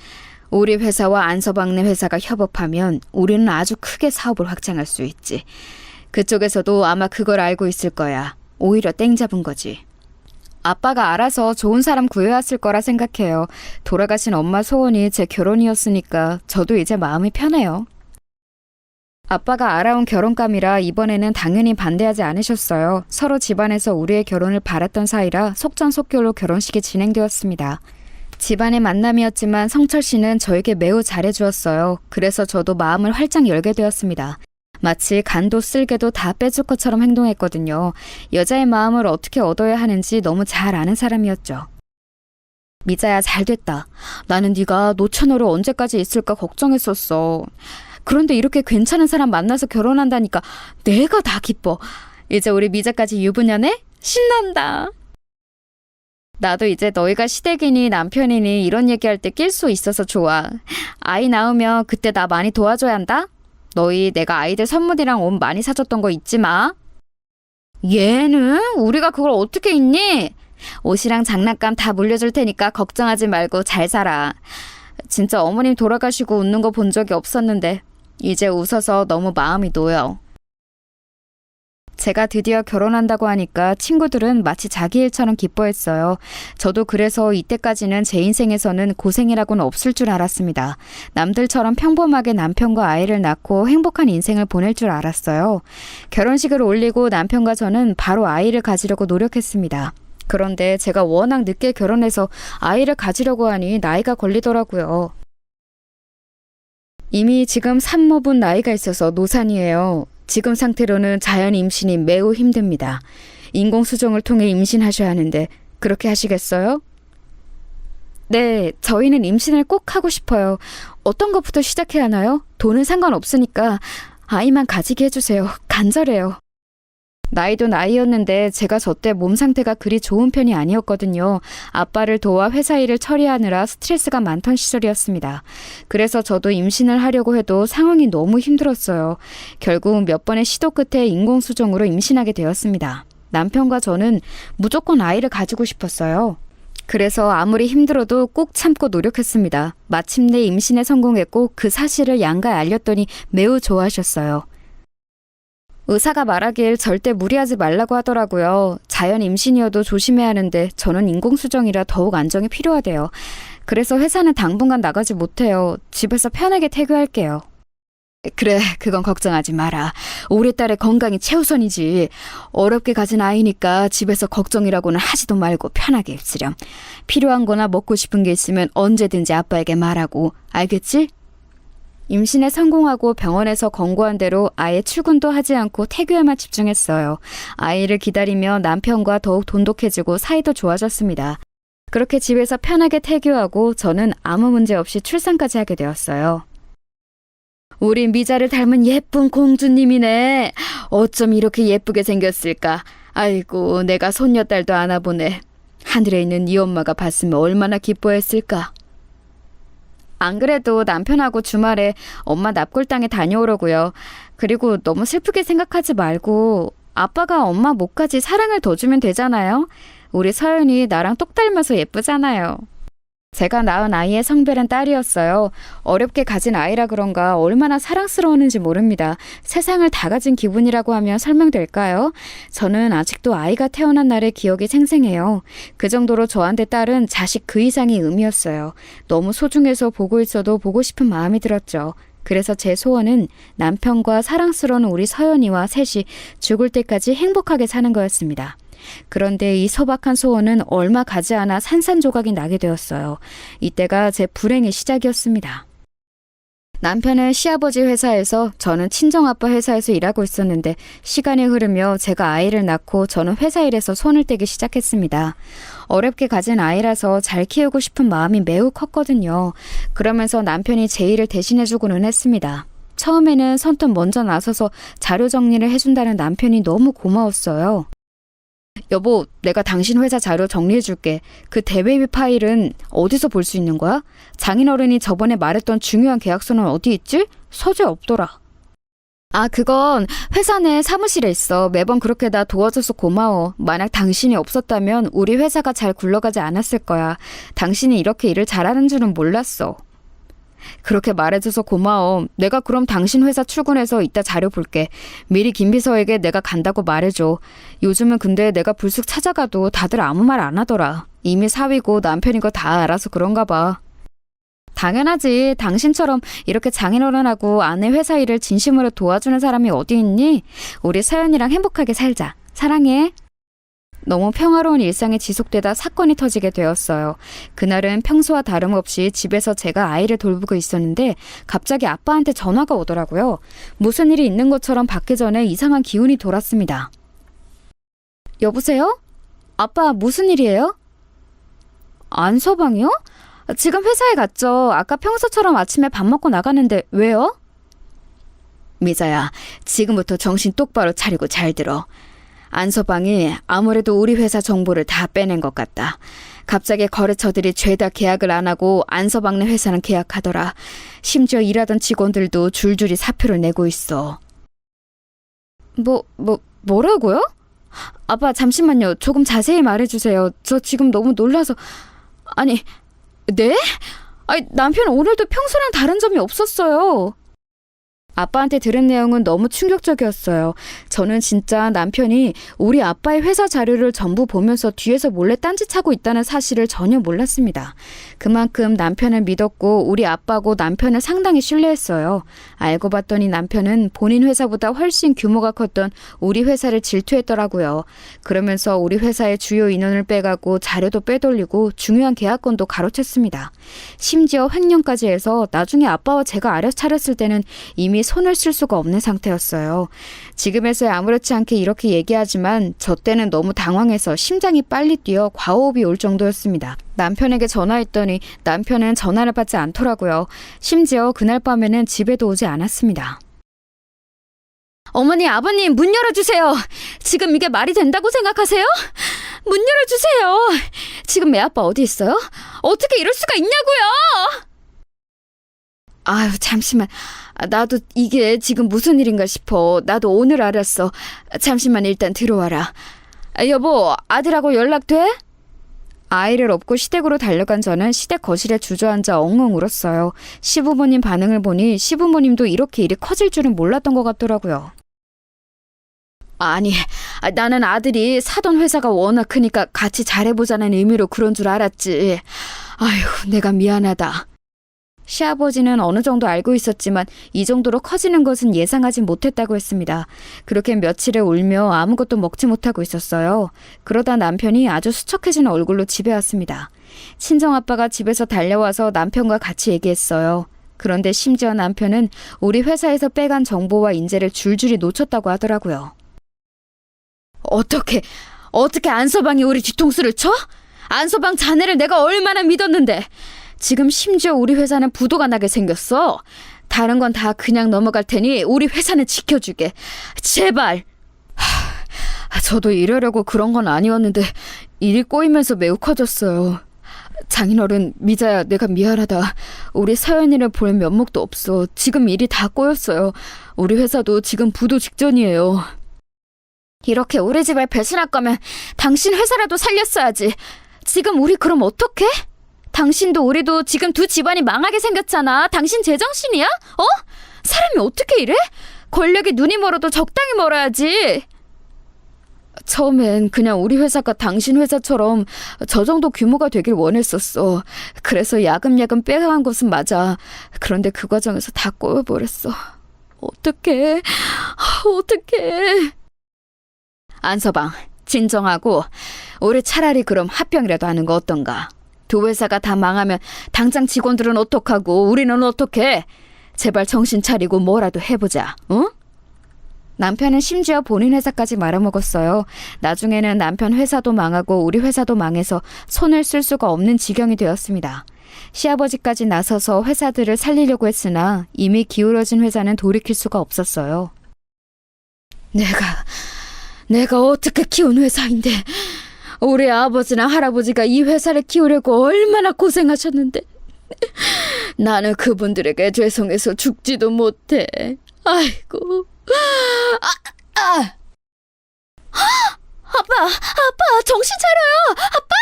우리 회사와 안서방네 회사가 협업하면 우리는 아주 크게 사업을 확장할 수 있지. 그쪽에서도 아마 그걸 알고 있을 거야. 오히려 땡 잡은 거지. 아빠가 알아서 좋은 사람 구해왔을 거라 생각해요. 돌아가신 엄마 소원이 제 결혼이었으니까 저도 이제 마음이 편해요. 아빠가 알아온 결혼감이라 이번에는 당연히 반대하지 않으셨어요. 서로 집안에서 우리의 결혼을 바랐던 사이라 속전속결로 결혼식이 진행되었습니다. 집안의 만남이었지만 성철 씨는 저에게 매우 잘해주었어요. 그래서 저도 마음을 활짝 열게 되었습니다. 마치 간도 쓸개도 다 빼줄 것처럼 행동했거든요. 여자의 마음을 어떻게 얻어야 하는지 너무 잘 아는 사람이었죠. 미자야, 잘됐다. 나는 네가 노처녀로 언제까지 있을까 걱정했었어. 그런데 이렇게 괜찮은 사람 만나서 결혼한다니까 내가 다 기뻐. 이제 우리 미자까지 유부녀네? 신난다. 나도 이제 너희가 시댁이니 남편이니 이런 얘기할 때 낄 수 있어서 좋아. 아이 낳으면 그때 나 많이 도와줘야 한다. 너희 내가 아이들 선물이랑 옷 많이 사줬던 거 잊지 마. 얘는? 우리가 그걸 어떻게 잊니? 옷이랑 장난감 다 물려줄 테니까 걱정하지 말고 잘 살아. 진짜 어머님 돌아가시고 웃는 거 본 적이 없었는데 이제 웃어서 너무 마음이 놓여. 제가 드디어 결혼한다고 하니까 친구들은 마치 자기 일처럼 기뻐했어요. 저도 그래서 이때까지는 제 인생에서는 고생이라고는 없을 줄 알았습니다. 남들처럼 평범하게 남편과 아이를 낳고 행복한 인생을 보낼 줄 알았어요. 결혼식을 올리고 남편과 저는 바로 아이를 가지려고 노력했습니다. 그런데 제가 워낙 늦게 결혼해서 아이를 가지려고 하니 나이가 걸리더라고요. 이미 지금 산모분 나이가 있어서 노산이에요. 지금 상태로는 자연 임신이 매우 힘듭니다. 인공수정을 통해 임신하셔야 하는데 그렇게 하시겠어요? 네, 저희는 임신을 꼭 하고 싶어요. 어떤 것부터 시작해야 하나요? 돈은 상관없으니까 아이만 가지게 해주세요. 간절해요. 나이도 나이였는데 제가 저 때 몸 상태가 그리 좋은 편이 아니었거든요. 아빠를 도와 회사 일을 처리하느라 스트레스가 많던 시절이었습니다. 그래서 저도 임신을 하려고 해도 상황이 너무 힘들었어요. 결국 몇 번의 시도 끝에 인공수정으로 임신하게 되었습니다. 남편과 저는 무조건 아이를 가지고 싶었어요. 그래서 아무리 힘들어도 꼭 참고 노력했습니다. 마침내 임신에 성공했고 그 사실을 양가에 알렸더니 매우 좋아하셨어요. 의사가 말하길 절대 무리하지 말라고 하더라고요. 자연 임신이어도 조심해야 하는데 저는 인공수정이라 더욱 안정이 필요하대요. 그래서 회사는 당분간 나가지 못해요. 집에서 편하게 태교할게요. 그래, 그건 걱정하지 마라. 우리 딸의 건강이 최우선이지. 어렵게 가진 아이니까 집에서 걱정이라고는 하지도 말고 편하게 있으렴. 필요한 거나 먹고 싶은 게 있으면 언제든지 아빠에게 말하고. 알겠지? 임신에 성공하고 병원에서 권고한 대로 아예 출근도 하지 않고 태교에만 집중했어요. 아이를 기다리며 남편과 더욱 돈독해지고 사이도 좋아졌습니다. 그렇게 집에서 편하게 태교하고 저는 아무 문제 없이 출산까지 하게 되었어요. 우리 미자를 닮은 예쁜 공주님이네. 어쩜 이렇게 예쁘게 생겼을까. 아이고, 내가 손녀딸도 안아보네. 하늘에 있는 네 엄마가 봤으면 얼마나 기뻐했을까. 안 그래도 남편하고 주말에 엄마 납골당에 다녀오려고요. 그리고 너무 슬프게 생각하지 말고 아빠가 엄마 목까지 사랑을 더 주면 되잖아요. 우리 서연이 나랑 똑 닮아서 예쁘잖아요. 제가 낳은 아이의 성별은 딸이었어요. 어렵게 가진 아이라 그런가 얼마나 사랑스러웠는지 모릅니다. 세상을 다 가진 기분이라고 하면 설명될까요? 저는 아직도 아이가 태어난 날의 기억이 생생해요. 그 정도로 저한테 딸은 자식 그 이상의 의미였어요. 너무 소중해서 보고 있어도 보고 싶은 마음이 들었죠. 그래서 제 소원은 남편과 사랑스러운 우리 서연이와 셋이 죽을 때까지 행복하게 사는 거였습니다. 그런데 이 소박한 소원은 얼마 가지 않아 산산조각이 나게 되었어요. 이때가 제 불행의 시작이었습니다. 남편은 시아버지 회사에서 저는 친정아빠 회사에서 일하고 있었는데 시간이 흐르며 제가 아이를 낳고 저는 회사 일에서 손을 떼기 시작했습니다. 어렵게 가진 아이라서 잘 키우고 싶은 마음이 매우 컸거든요. 그러면서 남편이 제 일을 대신해주고는 했습니다. 처음에는 선뜻 먼저 나서서 자료 정리를 해준다는 남편이 너무 고마웠어요. 여보, 내가 당신 회사 자료 정리해줄게. 그 대베이비 파일은 어디서 볼 수 있는 거야? 장인어른이 저번에 말했던 중요한 계약서는 어디 있지? 서재 없더라. 아, 그건 회사 내 사무실에 있어. 매번 그렇게 나 도와줘서 고마워. 만약 당신이 없었다면 우리 회사가 잘 굴러가지 않았을 거야. 당신이 이렇게 일을 잘하는 줄은 몰랐어. 그렇게 말해줘서 고마워. 내가 그럼 당신 회사 출근해서 이따 자료 볼게. 미리 김 비서에게 내가 간다고 말해줘. 요즘은 근데 내가 불쑥 찾아가도 다들 아무 말 안 하더라. 이미 사위고 남편인 거 다 알아서 그런가 봐. 당연하지. 당신처럼 이렇게 장인어른하고 아내 회사 일을 진심으로 도와주는 사람이 어디 있니? 우리 서연이랑 행복하게 살자. 사랑해. 너무 평화로운 일상이 지속되다 사건이 터지게 되었어요. 그날은 평소와 다름없이 집에서 제가 아이를 돌보고 있었는데 갑자기 아빠한테 전화가 오더라고요. 무슨 일이 있는 것처럼 받기 전에 이상한 기운이 돌았습니다. 여보세요? 아빠 무슨 일이에요? 안서방이요? 지금 회사에 갔죠. 아까 평소처럼 아침에 밥 먹고 나가는데 왜요? 미자야, 지금부터 정신 똑바로 차리고 잘 들어. 안서방이 아무래도 우리 회사 정보를 다 빼낸 것 같다. 갑자기 거래처들이 죄다 계약을 안 하고 안서방네 회사는 계약하더라. 심지어 일하던 직원들도 줄줄이 사표를 내고 있어. 뭐라고요? 아빠 잠시만요. 조금 자세히 말해주세요. 저 지금 너무 놀라서... 아니, 네? 아니, 남편 오늘도 평소랑 다른 점이 없었어요. 아빠한테 들은 내용은 너무 충격적이었어요. 저는 진짜 남편이 우리 아빠의 회사 자료를 전부 보면서 뒤에서 몰래 딴짓하고 있다는 사실을 전혀 몰랐습니다. 그만큼 남편을 믿었고 우리 아빠고 남편을 상당히 신뢰했어요. 알고 봤더니 남편은 본인 회사보다 훨씬 규모가 컸던 우리 회사를 질투했더라고요. 그러면서 우리 회사의 주요 인원을 빼가고 자료도 빼돌리고 중요한 계약건도 가로챘습니다. 심지어 횡령까지 해서 나중에 아빠와 제가 알아차렸을 때는 이미 손을 쓸 수가 없는 상태였어요. 지금에서야 아무렇지 않게 이렇게 얘기하지만 저 때는 너무 당황해서 심장이 빨리 뛰어 과호흡이 올 정도였습니다. 남편에게 전화했더니 남편은 전화를 받지 않더라고요. 심지어 그날 밤에는 집에도 오지 않았습니다. 어머니, 아버님, 문 열어주세요. 지금 이게 말이 된다고 생각하세요? 문 열어주세요. 지금 애 아빠 어디 있어요? 어떻게 이럴 수가 있냐고요? 아유, 잠시만. 나도 이게 지금 무슨 일인가 싶어. 나도 오늘 알았어. 잠시만 일단 들어와라. 여보, 아들하고 연락돼? 아이를 업고 시댁으로 달려간 저는 시댁 거실에 주저앉아 엉엉 울었어요. 시부모님 반응을 보니 시부모님도 이렇게 일이 커질 줄은 몰랐던 것 같더라고요. 아니, 나는 아들이 사돈 회사가 워낙 크니까 같이 잘해보자는 의미로 그런 줄 알았지. 아휴, 내가 미안하다. 시아버지는 어느 정도 알고 있었지만 이 정도로 커지는 것은 예상하지 못했다고 했습니다. 그렇게 며칠을 울며 아무것도 먹지 못하고 있었어요. 그러다 남편이 아주 수척해진 얼굴로 집에 왔습니다. 친정아빠가 집에서 달려와서 남편과 같이 얘기했어요. 그런데 심지어 남편은 우리 회사에서 빼간 정보와 인재를 줄줄이 놓쳤다고 하더라고요. 어떻게 안서방이 우리 뒤통수를 쳐? 안서방 자네를 내가 얼마나 믿었는데. 지금 심지어 우리 회사는 부도가 나게 생겼어. 다른 건 다 그냥 넘어갈 테니 우리 회사는 지켜주게. 제발. 저도 이러려고 그런 건 아니었는데 일이 꼬이면서 매우 커졌어요. 장인어른, 미자야, 내가 미안하다. 우리 서연이를 볼 면목도 없어. 지금 일이 다 꼬였어요. 우리 회사도 지금 부도 직전이에요. 이렇게 우리 집을 배신할 거면 당신 회사라도 살렸어야지. 지금 우리 그럼 어떡해? 당신도 우리도 지금 두 집안이 망하게 생겼잖아. 당신 제정신이야? 어? 사람이 어떻게 이래? 권력이 눈이 멀어도 적당히 멀어야지. 처음엔 그냥 우리 회사가 당신 회사처럼 저 정도 규모가 되길 원했었어. 그래서 야금야금 빼간 것은 맞아. 그런데 그 과정에서 다 꼬여버렸어. 어떡해. 어떡해. 안서방, 진정하고 우리 차라리 그럼 합병이라도 하는 거 어떤가? 두 회사가 다 망하면 당장 직원들은 어떡하고 우리는 어떡해? 제발 정신 차리고 뭐라도 해보자. 응? 남편은 심지어 본인 회사까지 말아먹었어요. 나중에는 남편 회사도 망하고 우리 회사도 망해서 손을 쓸 수가 없는 지경이 되었습니다. 시아버지까지 나서서 회사들을 살리려고 했으나 이미 기울어진 회사는 돌이킬 수가 없었어요. 내가 어떻게 키운 회사인데. 우리 아버지나 할아버지가 이 회사를 키우려고 얼마나 고생하셨는데 나는 그분들에게 죄송해서 죽지도 못해. 아이고. 아빠, 정신 차려요. 아빠.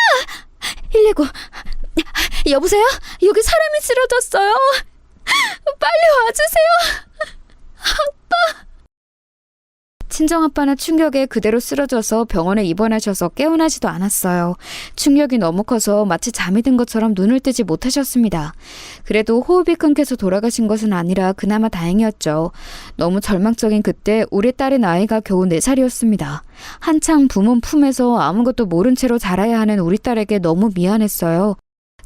119. 여보세요? 여기 사람이 쓰러졌어요. 빨리 와주세요. 친정아빠는 충격에 그대로 쓰러져서 병원에 입원하셔서 깨어나지도 않았어요. 충격이 너무 커서 마치 잠이 든 것처럼 눈을 뜨지 못하셨습니다. 그래도 호흡이 끊겨서 돌아가신 것은 아니라 그나마 다행이었죠. 너무 절망적인 그때 우리 딸의 나이가 겨우 4살이었습니다. 한창 부모 품에서 아무것도 모른 채로 자라야 하는 우리 딸에게 너무 미안했어요.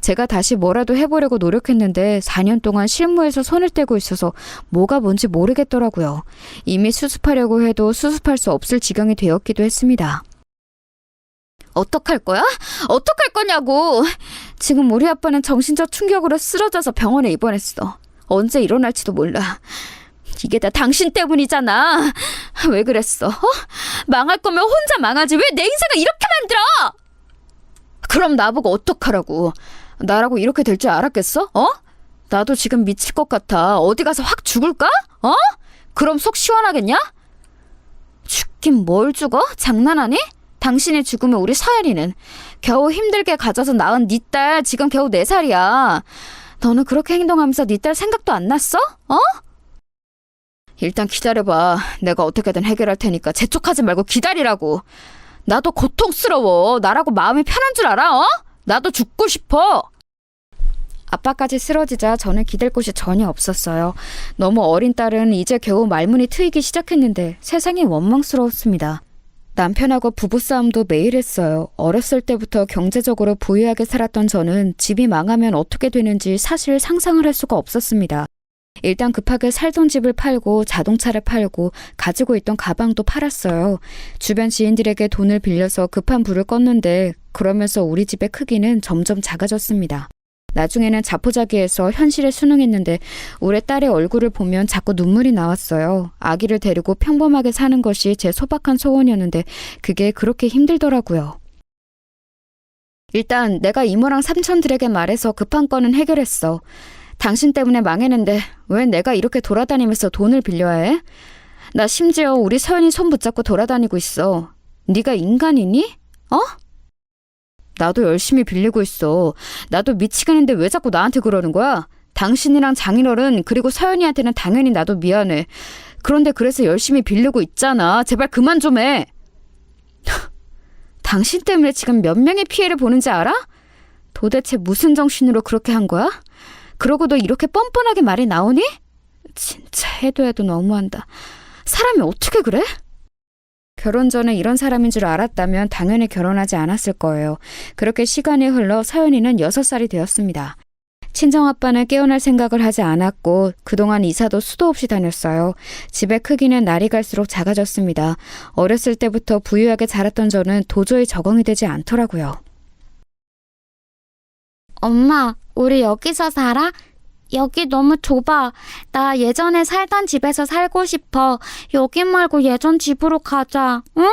제가 다시 뭐라도 해보려고 노력했는데 4년 동안 실무에서 손을 떼고 있어서 뭐가 뭔지 모르겠더라고요. 이미 수습하려고 해도 수습할 수 없을 지경이 되었기도 했습니다. 어떡할 거야? 어떡할 거냐고! 지금 우리 아빠는 정신적 충격으로 쓰러져서 병원에 입원했어. 언제 일어날지도 몰라. 이게 다 당신 때문이잖아. 왜 그랬어? 망할 거면 혼자 망하지 왜 내 인생을 이렇게 만들어! 그럼 나보고 어떡하라고. 나라고 이렇게 될 줄 알았겠어? 나도 지금 미칠 것 같아. 어디 가서 확 죽을까? 그럼 속 시원하겠냐? 죽긴 뭘 죽어? 장난하니? 당신이 죽으면 우리 서연이는 겨우 힘들게 가져서 낳은 네 딸 지금 겨우 4살이야. 너는 그렇게 행동하면서 네 딸 생각도 안 났어? 일단 기다려봐. 내가 어떻게든 해결할 테니까 재촉하지 말고 기다리라고. 나도 고통스러워. 나라고 마음이 편한 줄 알아? 어? 나도 죽고 싶어. 아빠까지 쓰러지자 저는 기댈 곳이 전혀 없었어요. 너무 어린 딸은 이제 겨우 말문이 트이기 시작했는데 세상이 원망스러웠습니다. 남편하고 부부싸움도 매일 했어요. 어렸을 때부터 경제적으로 부유하게 살았던 저는 집이 망하면 어떻게 되는지 사실 상상을 할 수가 없었습니다. 일단 급하게 살던 집을 팔고 자동차를 팔고 가지고 있던 가방도 팔았어요. 주변 지인들에게 돈을 빌려서 급한 불을 껐는데 그러면서 우리 집의 크기는 점점 작아졌습니다. 나중에는 자포자기해서 현실에 순응했는데 우리 딸의 얼굴을 보면 자꾸 눈물이 나왔어요. 아기를 데리고 평범하게 사는 것이 제 소박한 소원이었는데 그게 그렇게 힘들더라고요. 일단 내가 이모랑 삼촌들에게 말해서 급한 건은 해결했어. 당신 때문에 망했는데 왜 내가 이렇게 돌아다니면서 돈을 빌려야 해? 나 심지어 우리 서연이 손 붙잡고 돌아다니고 있어. 네가 인간이니? 어? 나도 열심히 빌리고 있어. 나도 미치겠는데 왜 자꾸 나한테 그러는 거야? 당신이랑 장인어른 그리고 서연이한테는 당연히 나도 미안해. 그런데 그래서 열심히 빌리고 있잖아. 제발 그만 좀 해. 당신 때문에 지금 몇 명의 피해를 보는지 알아? 도대체 무슨 정신으로 그렇게 한 거야? 그러고도 이렇게 뻔뻔하게 말이 나오니? 진짜 해도 너무한다. 사람이 어떻게 그래? 결혼 전에 이런 사람인 줄 알았다면 당연히 결혼하지 않았을 거예요. 그렇게 시간이 흘러 서연이는 6살이 되었습니다. 친정아빠는 깨어날 생각을 하지 않았고 그동안 이사도 수도 없이 다녔어요. 집의 크기는 날이 갈수록 작아졌습니다. 어렸을 때부터 부유하게 자랐던 저는 도저히 적응이 되지 않더라고요. 엄마, 우리 여기서 살아? 여기 너무 좁아. 나 예전에 살던 집에서 살고 싶어. 여기 말고 예전 집으로 가자. 응?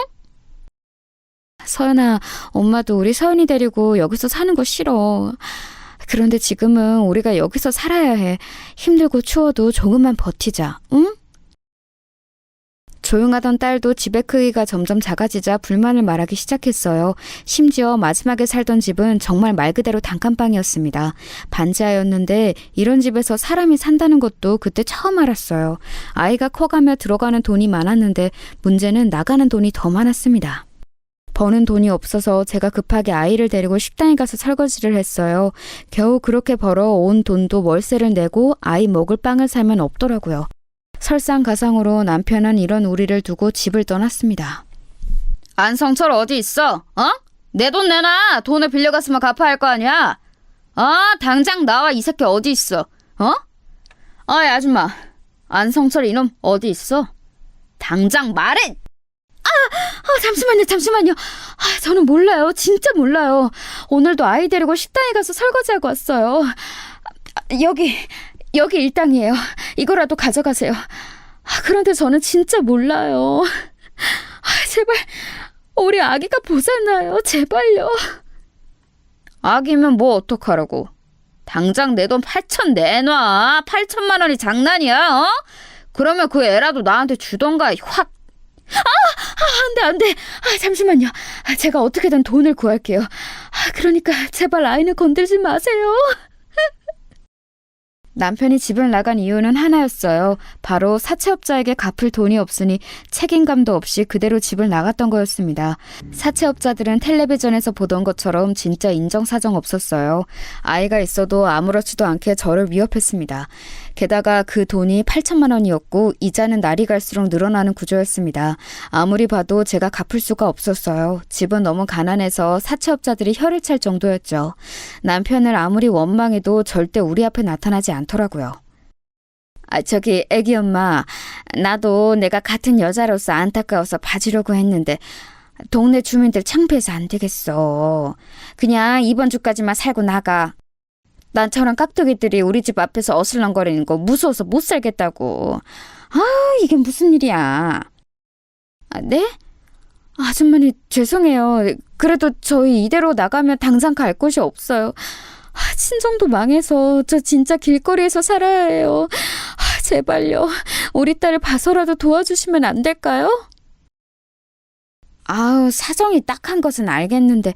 서연아, 엄마도 우리 서연이 데리고 여기서 사는 거 싫어. 그런데 지금은 우리가 여기서 살아야 해. 힘들고 추워도 조금만 버티자, 응? 조용하던 딸도 집의 크기가 점점 작아지자 불만을 말하기 시작했어요. 심지어 마지막에 살던 집은 정말 말 그대로 단칸방이었습니다. 반지하였는데 이런 집에서 사람이 산다는 것도 그때 처음 알았어요. 아이가 커가며 들어가는 돈이 많았는데 문제는 나가는 돈이 더 많았습니다. 버는 돈이 없어서 제가 급하게 아이를 데리고 식당에 가서 설거지를 했어요. 겨우 그렇게 벌어 온 돈도 월세를 내고 아이 먹을 빵을 사면 없더라고요. 설상가상으로 남편은 이런 우리를 두고 집을 떠났습니다. 안성철 어디 있어? 어? 내 돈 내놔. 돈을 빌려갔으면 갚아야 할 거 아니야. 당장 나와. 이 새끼 어디 있어? 어이 아줌마, 안성철 이놈 어디 있어? 당장 말해. 잠시만요. 저는 몰라요. 진짜 몰라요. 오늘도 아이 데리고 식당에 가서 설거지하고 왔어요. 여기 일당이에요. 이거라도 가져가세요. 그런데 저는 진짜 몰라요. 제발 우리 아기가 보잖아요. 제발요. 아기면 뭐 어떡하라고. 당장 내 돈 8천 내놔. 8천만 원이 장난이야? 어? 그러면 그 애라도 나한테 주던가 확. 안 돼. 잠시만요. 제가 어떻게든 돈을 구할게요. 그러니까 제발 아이는 건들지 마세요. 남편이 집을 나간 이유는 하나였어요. 바로 사채업자에게 갚을 돈이 없으니 책임감도 없이 그대로 집을 나갔던 거였습니다. 사채업자들은 텔레비전에서 보던 것처럼 진짜 인정사정 없었어요. 아이가 있어도 아무렇지도 않게 저를 위협했습니다. 게다가 그 돈이 8천만 원이었고 이자는 날이 갈수록 늘어나는 구조였습니다. 아무리 봐도 제가 갚을 수가 없었어요. 집은 너무 가난해서 사채업자들이 혀를 찰 정도였죠. 남편을 아무리 원망해도 절대 우리 앞에 나타나지 않더라고요. 저기 애기 엄마, 나도 내가 같은 여자로서 안타까워서 봐주려고 했는데 동네 주민들 창피해서 안 되겠어. 그냥 이번 주까지만 살고 나가. 난 저런 깍두기들이 우리 집 앞에서 어슬렁거리는 거 무서워서 못 살겠다고. 이게 무슨 일이야. 네? 아줌마니 죄송해요. 그래도 저희 이대로 나가면 당장 갈 곳이 없어요. 친정도 망해서 저 진짜 길거리에서 살아야 해요. 제발요. 우리 딸을 봐서라도 도와주시면 안 될까요? 사정이 딱한 것은 알겠는데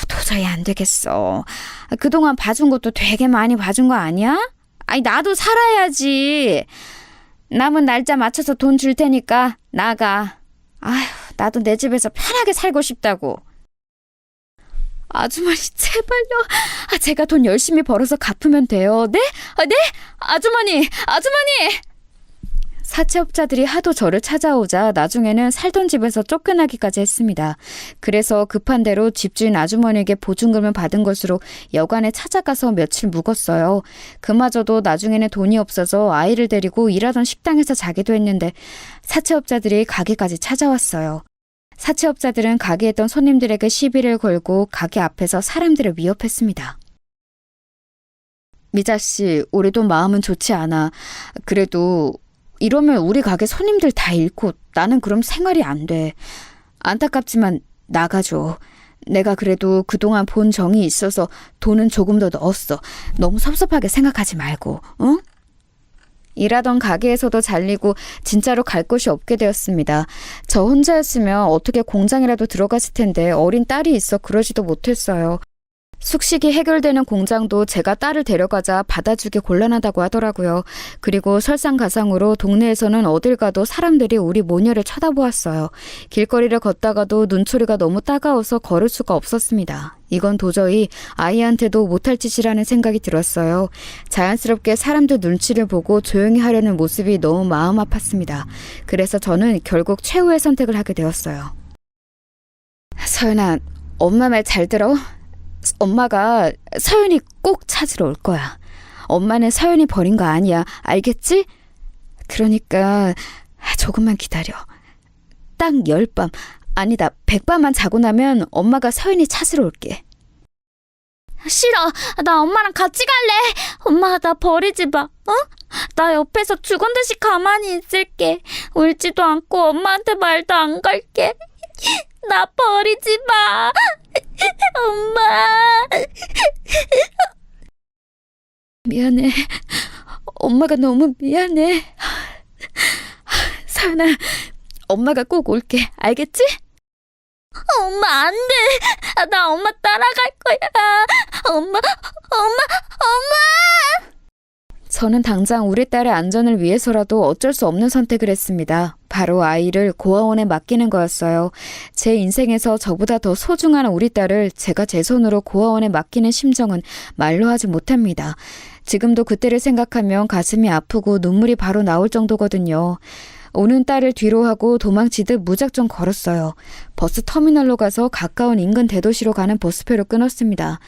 도저히 안 되겠어. 그동안 봐준 것도 되게 많이 봐준 거 아니야? 나도 살아야지. 남은 날짜 맞춰서 돈 줄 테니까 나가. 아휴, 나도 내 집에서 편하게 살고 싶다고. 아주머니, 제발요. 제가 돈 열심히 벌어서 갚으면 돼요. 네? 네? 아주머니! 사채업자들이 하도 저를 찾아오자 나중에는 살던 집에서 쫓겨나기까지 했습니다. 그래서 급한 대로 집주인 아주머니에게 보증금을 받은 것으로 여관에 찾아가서 며칠 묵었어요. 그마저도 나중에는 돈이 없어서 아이를 데리고 일하던 식당에서 자기도 했는데 사채업자들이 가게까지 찾아왔어요. 사채업자들은 가게에 있던 손님들에게 시비를 걸고 가게 앞에서 사람들을 위협했습니다. 미자씨, 우리도 마음은 좋지 않아. 그래도 이러면 우리 가게 손님들 다 잃고 나는 그럼 생활이 안 돼. 안타깝지만 나가줘. 내가 그래도 그동안 본 정이 있어서 돈은 조금 더 넣었어. 너무 섭섭하게 생각하지 말고, 응? 일하던 가게에서도 잘리고 진짜로 갈 곳이 없게 되었습니다. 저 혼자였으면 어떻게 공장이라도 들어갔을 텐데 어린 딸이 있어 그러지도 못했어요. 숙식이 해결되는 공장도 제가 딸을 데려가자 받아주기 곤란하다고 하더라고요. 그리고 설상가상으로 동네에서는 어딜 가도 사람들이 우리 모녀를 쳐다보았어요. 길거리를 걷다가도 눈초리가 너무 따가워서 걸을 수가 없었습니다. 이건 도저히 아이한테도 못할 짓이라는 생각이 들었어요. 자연스럽게 사람들 눈치를 보고 조용히 하려는 모습이 너무 마음 아팠습니다. 그래서 저는 결국 최후의 선택을 하게 되었어요. 서연아, 엄마 말 잘 들어? 엄마가 서연이 꼭 찾으러 올 거야. 엄마는 서연이 버린 거 아니야. 알겠지? 그러니까 조금만 기다려. 딱 10밤, 아니다 100밤만 자고 나면 엄마가 서연이 찾으러 올게. 싫어. 나 엄마랑 같이 갈래. 엄마, 나 버리지 마. 어? 나 옆에서 죽은 듯이 가만히 있을게. 울지도 않고 엄마한테 말도 안 걸게. 나 버리지 마. 엄마. 미안해. 엄마가 너무 미안해. 서연아, 엄마가 꼭 올게. 알겠지? 엄마, 안 돼. 나 엄마 따라갈 거야. 엄마. 저는 당장 우리 딸의 안전을 위해서라도 어쩔 수 없는 선택을 했습니다. 바로 아이를 고아원에 맡기는 거였어요. 제 인생에서 저보다 더 소중한 우리 딸을 제가 제 손으로 고아원에 맡기는 심정은 말로 하지 못합니다. 지금도 그때를 생각하면 가슴이 아프고 눈물이 바로 나올 정도거든요. 오는 딸을 뒤로 하고 도망치듯 무작정 걸었어요. 버스 터미널로 가서 가까운 인근 대도시로 가는 버스표를 끊었습니다.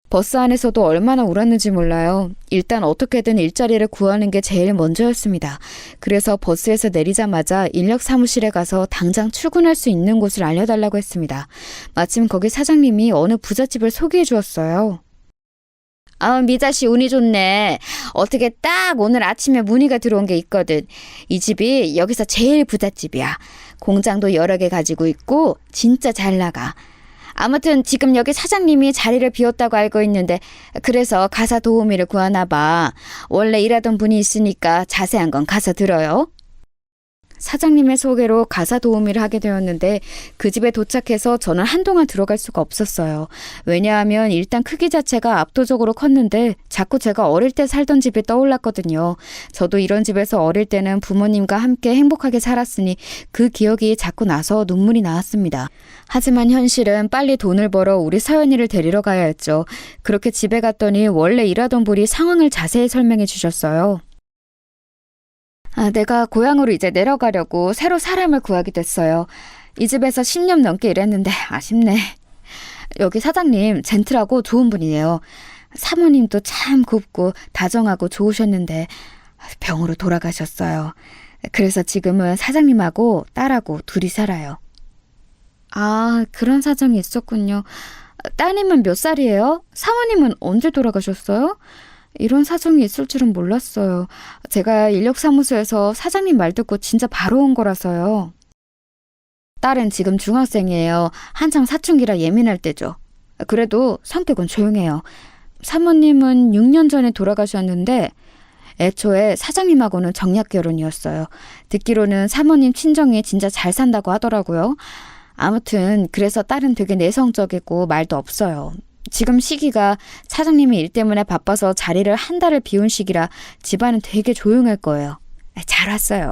버스 안에서도 얼마나 울었는지 몰라요. 일단 어떻게든 일자리를 구하는 게 제일 먼저였습니다. 그래서 버스에서 내리자마자 인력 사무실에 가서 당장 출근할 수 있는 곳을 알려달라고 했습니다. 마침 거기 사장님이 어느 부잣집을 소개해 주었어요. 미자씨 운이 좋네. 어떻게 딱 오늘 아침에 문의가 들어온 게 있거든. 이 집이 여기서 제일 부잣집이야. 공장도 여러 개 가지고 있고 진짜 잘 나가. 아무튼 지금 여기 사장님이 자리를 비웠다고 알고 있는데 그래서 가사 도우미를 구하나 봐. 원래 일하던 분이 있으니까 자세한 건 가서 들어요. 사장님의 소개로 가사 도우미를 하게 되었는데 그 집에 도착해서 저는 한동안 들어갈 수가 없었어요. 왜냐하면 일단 크기 자체가 압도적으로 컸는데 자꾸 제가 어릴 때 살던 집이 떠올랐거든요. 저도 이런 집에서 어릴 때는 부모님과 함께 행복하게 살았으니 그 기억이 자꾸 나서 눈물이 나왔습니다. 하지만 현실은 빨리 돈을 벌어 우리 서연이를 데리러 가야 했죠. 그렇게 집에 갔더니 원래 일하던 분이 상황을 자세히 설명해 주셨어요. 내가 고향으로 이제 내려가려고 새로 사람을 구하게 됐어요. 이 집에서 10년 넘게 일했는데 아쉽네. 여기 사장님 젠틀하고 좋은 분이에요. 사모님도 참 곱고 다정하고 좋으셨는데 병으로 돌아가셨어요. 그래서 지금은 사장님하고 딸하고 둘이 살아요. 그런 사정이 있었군요. 따님은 몇 살이에요? 사모님은 언제 돌아가셨어요? 이런 사정이 있을 줄은 몰랐어요. 제가 인력사무소에서 사장님 말 듣고 진짜 바로 온 거라서요. 딸은 지금 중학생이에요. 한창 사춘기라 예민할 때죠. 그래도 성격은 조용해요. 사모님은 6년 전에 돌아가셨는데 애초에 사장님하고는 정략 결혼이었어요. 듣기로는 사모님 친정이 진짜 잘 산다고 하더라고요. 아무튼 그래서 딸은 되게 내성적이고 말도 없어요. 지금 시기가 사장님이 일 때문에 바빠서 자리를 한 달을 비운 시기라 집안은 되게 조용할 거예요. 잘 왔어요.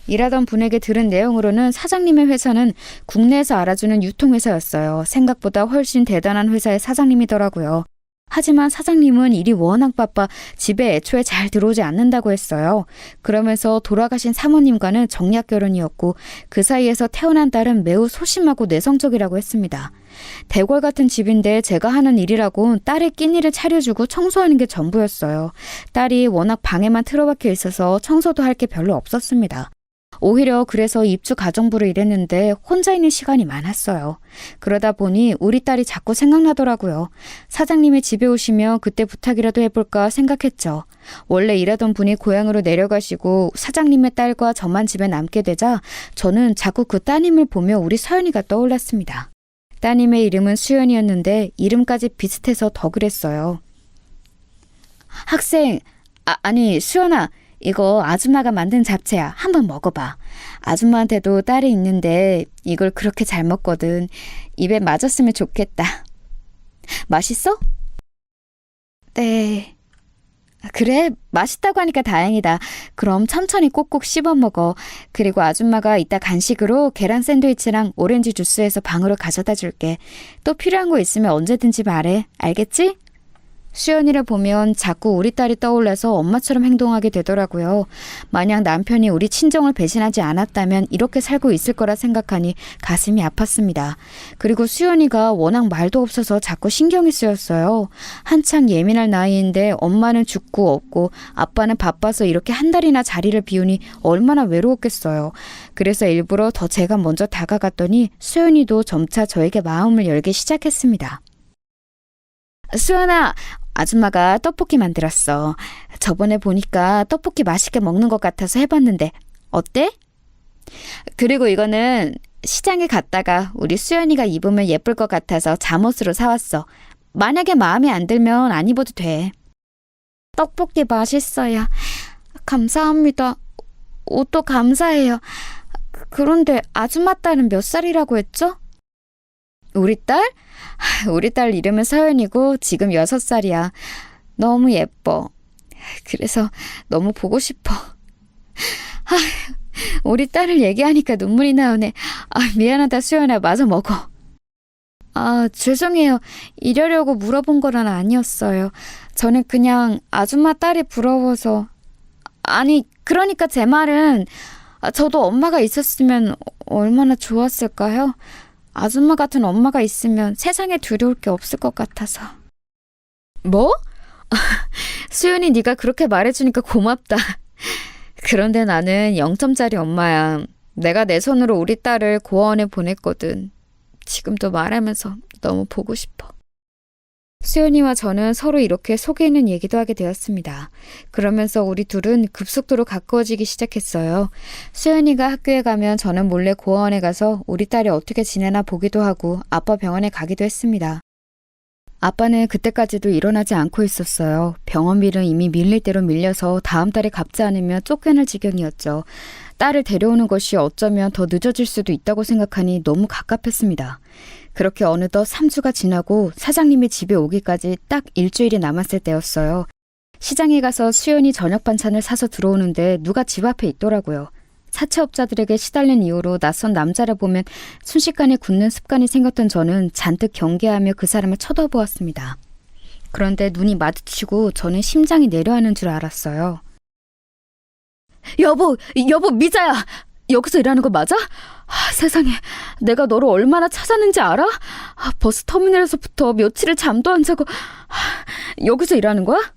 일하던 분에게 들은 내용으로는 사장님의 회사는 국내에서 알아주는 유통회사였어요. 생각보다 훨씬 대단한 회사의 사장님이더라고요. 하지만 사장님은 일이 워낙 바빠 집에 애초에 잘 들어오지 않는다고 했어요. 그러면서 돌아가신 사모님과는 정략 결혼이었고 그 사이에서 태어난 딸은 매우 소심하고 내성적이라고 했습니다. 대궐 같은 집인데 제가 하는 일이라고 딸의 끼니를 차려주고 청소하는 게 전부였어요. 딸이 워낙 방에만 틀어박혀 있어서 청소도 할 게 별로 없었습니다. 오히려 그래서 입주 가정부로 일했는데 혼자 있는 시간이 많았어요. 그러다 보니 우리 딸이 자꾸 생각나더라고요. 사장님이 집에 오시면 그때 부탁이라도 해볼까 생각했죠. 원래 일하던 분이 고향으로 내려가시고 사장님의 딸과 저만 집에 남게 되자 저는 자꾸 그 따님을 보며 우리 서연이가 떠올랐습니다. 따님의 이름은 수연이었는데 이름까지 비슷해서 더 그랬어요. 학생, 아니 수연아. 이거 아줌마가 만든 잡채야. 한번 먹어봐. 아줌마한테도 딸이 있는데 이걸 그렇게 잘 먹거든. 입에 맞았으면 좋겠다. 맛있어? 네. 그래? 맛있다고 하니까 다행이다. 그럼 천천히 꼭꼭 씹어 먹어. 그리고 아줌마가 이따 간식으로 계란 샌드위치랑 오렌지 주스해서 방으로 가져다 줄게. 또 필요한 거 있으면 언제든지 말해. 알겠지? 수연이를 보면 자꾸 우리 딸이 떠올라서 엄마처럼 행동하게 되더라고요. 만약 남편이 우리 친정을 배신하지 않았다면 이렇게 살고 있을 거라 생각하니 가슴이 아팠습니다. 그리고 수연이가 워낙 말도 없어서 자꾸 신경이 쓰였어요. 한창 예민할 나이인데 엄마는 죽고 없고 아빠는 바빠서 이렇게 한 달이나 자리를 비우니 얼마나 외로웠겠어요. 그래서 일부러 더 제가 먼저 다가갔더니 수연이도 점차 저에게 마음을 열기 시작했습니다. 수연아, 아줌마가 떡볶이 만들었어. 저번에 보니까 떡볶이 맛있게 먹는 것 같아서 해봤는데 어때? 그리고 이거는 시장에 갔다가 우리 수연이가 입으면 예쁠 것 같아서 잠옷으로 사왔어. 만약에 마음에 안 들면 안 입어도 돼. 떡볶이 맛있어요. 감사합니다. 옷도 감사해요. 그런데 아줌마 딸은 몇 살이라고 했죠? 우리 딸? 우리 딸 이름은 서연이고 지금 6살이야. 너무 예뻐. 그래서 너무 보고 싶어. 우리 딸을 얘기하니까 눈물이 나오네. 미안하다 수연아. 마저 먹어. 죄송해요. 이러려고 물어본 거란 아니었어요. 저는 그냥 아줌마 딸이 부러워서. 아니, 그러니까 제 말은 저도 엄마가 있었으면 얼마나 좋았을까요? 아줌마 같은 엄마가 있으면 세상에 두려울 게 없을 것 같아서. 뭐? 수연이 네가 그렇게 말해주니까 고맙다. 그런데 나는 0점짜리 엄마야. 내가 내 손으로 우리 딸을 고아원에 보냈거든. 지금도 말하면서 너무 보고 싶어. 수연이와 저는 서로 이렇게 속에 있는 얘기도 하게 되었습니다. 그러면서 우리 둘은 급속도로 가까워지기 시작했어요. 수연이가 학교에 가면 저는 몰래 고아원에 가서 우리 딸이 어떻게 지내나 보기도 하고 아빠 병원에 가기도 했습니다. 아빠는 그때까지도 일어나지 않고 있었어요. 병원비는 이미 밀릴 대로 밀려서 다음 달에 갚지 않으면 쫓겨날 지경이었죠. 딸을 데려오는 것이 어쩌면 더 늦어질 수도 있다고 생각하니 너무 갑갑했습니다. 그렇게 어느덧 3주가 지나고 사장님이 집에 오기까지 딱 일주일이 남았을 때였어요. 시장에 가서 수연이 저녁 반찬을 사서 들어오는데 누가 집 앞에 있더라고요. 사채업자들에게 시달린 이후로 낯선 남자를 보면 순식간에 굳는 습관이 생겼던 저는 잔뜩 경계하며 그 사람을 쳐다보았습니다. 그런데 눈이 마주치고 저는 심장이 내려앉는 줄 알았어요. 여보, 미자야! 여기서 일하는 거 맞아? 세상에, 내가 너를 얼마나 찾았는지 알아? 버스터미널에서부터 며칠을 잠도 안 자고 여기서 일하는 거야?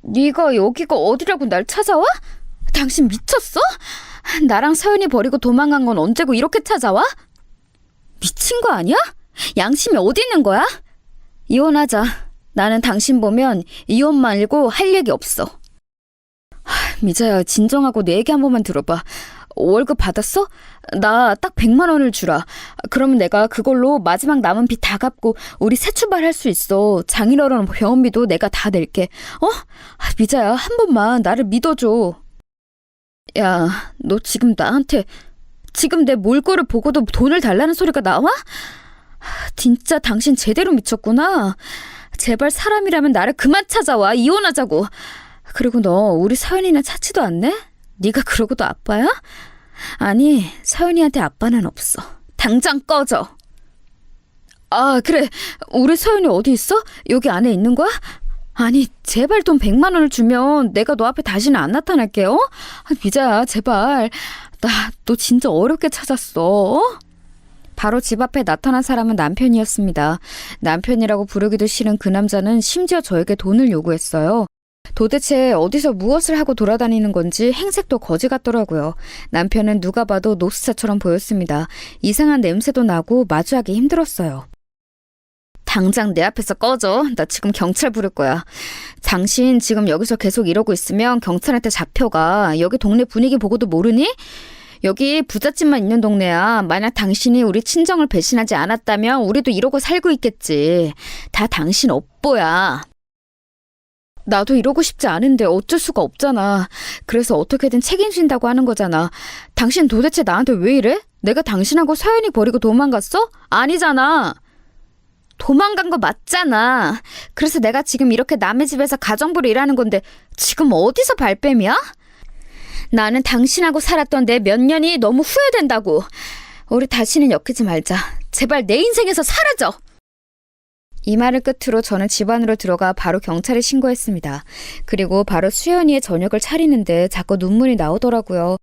네가 여기가 어디라고 날 찾아와? 당신 미쳤어? 나랑 서연이 버리고 도망간 건 언제고 이렇게 찾아와? 미친 거 아니야? 양심이 어디 있는 거야? 이혼하자. 나는 당신 보면 이혼 말고 할 얘기 없어. 미자야, 진정하고 내 얘기 한 번만 들어봐. 월급 받았어? 나 딱 100만 원을 주라. 그러면 내가 그걸로 마지막 남은 빚 다 갚고 우리 새 출발할 수 있어. 장인어른 병원비도 내가 다 낼게. 미자야, 한 번만 나를 믿어줘. 야, 너 지금 나한테 지금 내 몰골을 보고도 돈을 달라는 소리가 나와? 진짜 당신 제대로 미쳤구나. 제발 사람이라면 나를 그만 찾아와. 이혼하자고. 그리고 너 우리 서연이는 찾지도 않네? 네가 그러고도 아빠야? 아니, 서연이한테 아빠는 없어. 당장 꺼져. 아, 그래. 우리 서연이 어디 있어? 여기 안에 있는 거야? 아니, 제발 돈 100만 원을 주면 내가 너 앞에 다시는 안 나타날게요. 미자야, 제발. 너 진짜 어렵게 찾았어. 바로 집 앞에 나타난 사람은 남편이었습니다. 남편이라고 부르기도 싫은 그 남자는 심지어 저에게 돈을 요구했어요. 도대체 어디서 무엇을 하고 돌아다니는 건지 행색도 거지 같더라고요. 남편은 누가 봐도 노숙자처럼 보였습니다. 이상한 냄새도 나고 마주하기 힘들었어요. 당장 내 앞에서 꺼져. 나 지금 경찰 부를 거야. 당신 지금 여기서 계속 이러고 있으면 경찰한테 잡혀가. 여기 동네 분위기 보고도 모르니? 여기 부잣집만 있는 동네야. 만약 당신이 우리 친정을 배신하지 않았다면 우리도 이러고 살고 있겠지. 다 당신 업보야. 나도 이러고 싶지 않은데 어쩔 수가 없잖아. 그래서 어떻게든 책임진다고 하는 거잖아. 당신 도대체 나한테 왜 이래? 내가 당신하고 서연이 버리고 도망갔어? 아니잖아. 도망간 거 맞잖아. 그래서 내가 지금 이렇게 남의 집에서 가정부로 일하는 건데 지금 어디서 발뺌이야? 나는 당신하고 살았던 내 몇 년이 너무 후회된다고. 우리 다시는 엮이지 말자. 제발 내 인생에서 사라져. 이 말을 끝으로 저는 집 안으로 들어가 바로 경찰에 신고했습니다. 그리고 바로 수연이의 저녁을 차리는데 자꾸 눈물이 나오더라고요.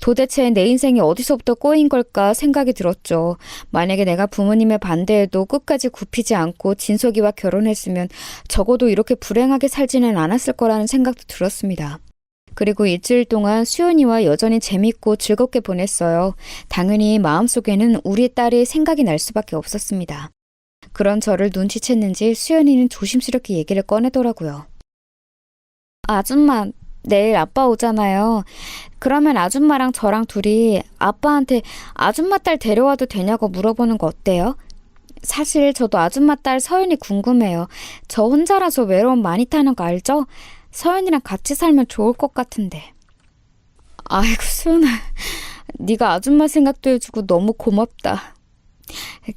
도대체 내 인생이 어디서부터 꼬인 걸까 생각이 들었죠. 만약에 내가 부모님의 반대에도 끝까지 굽히지 않고 진석이와 결혼했으면 적어도 이렇게 불행하게 살지는 않았을 거라는 생각도 들었습니다. 그리고 일주일 동안 수연이와 여전히 재밌고 즐겁게 보냈어요. 당연히 마음속에는 우리 딸의 생각이 날 수밖에 없었습니다. 그런 저를 눈치챘는지 수연이는 조심스럽게 얘기를 꺼내더라고요. 아줌마, 내일 아빠 오잖아요. 그러면 아줌마랑 저랑 둘이 아빠한테 아줌마 딸 데려와도 되냐고 물어보는 거 어때요? 사실 저도 아줌마 딸 서연이 궁금해요. 저 혼자라서 외로움 많이 타는 거 알죠? 서연이랑 같이 살면 좋을 것 같은데. 아이고 수연아, 네가 아줌마 생각도 해주고 너무 고맙다.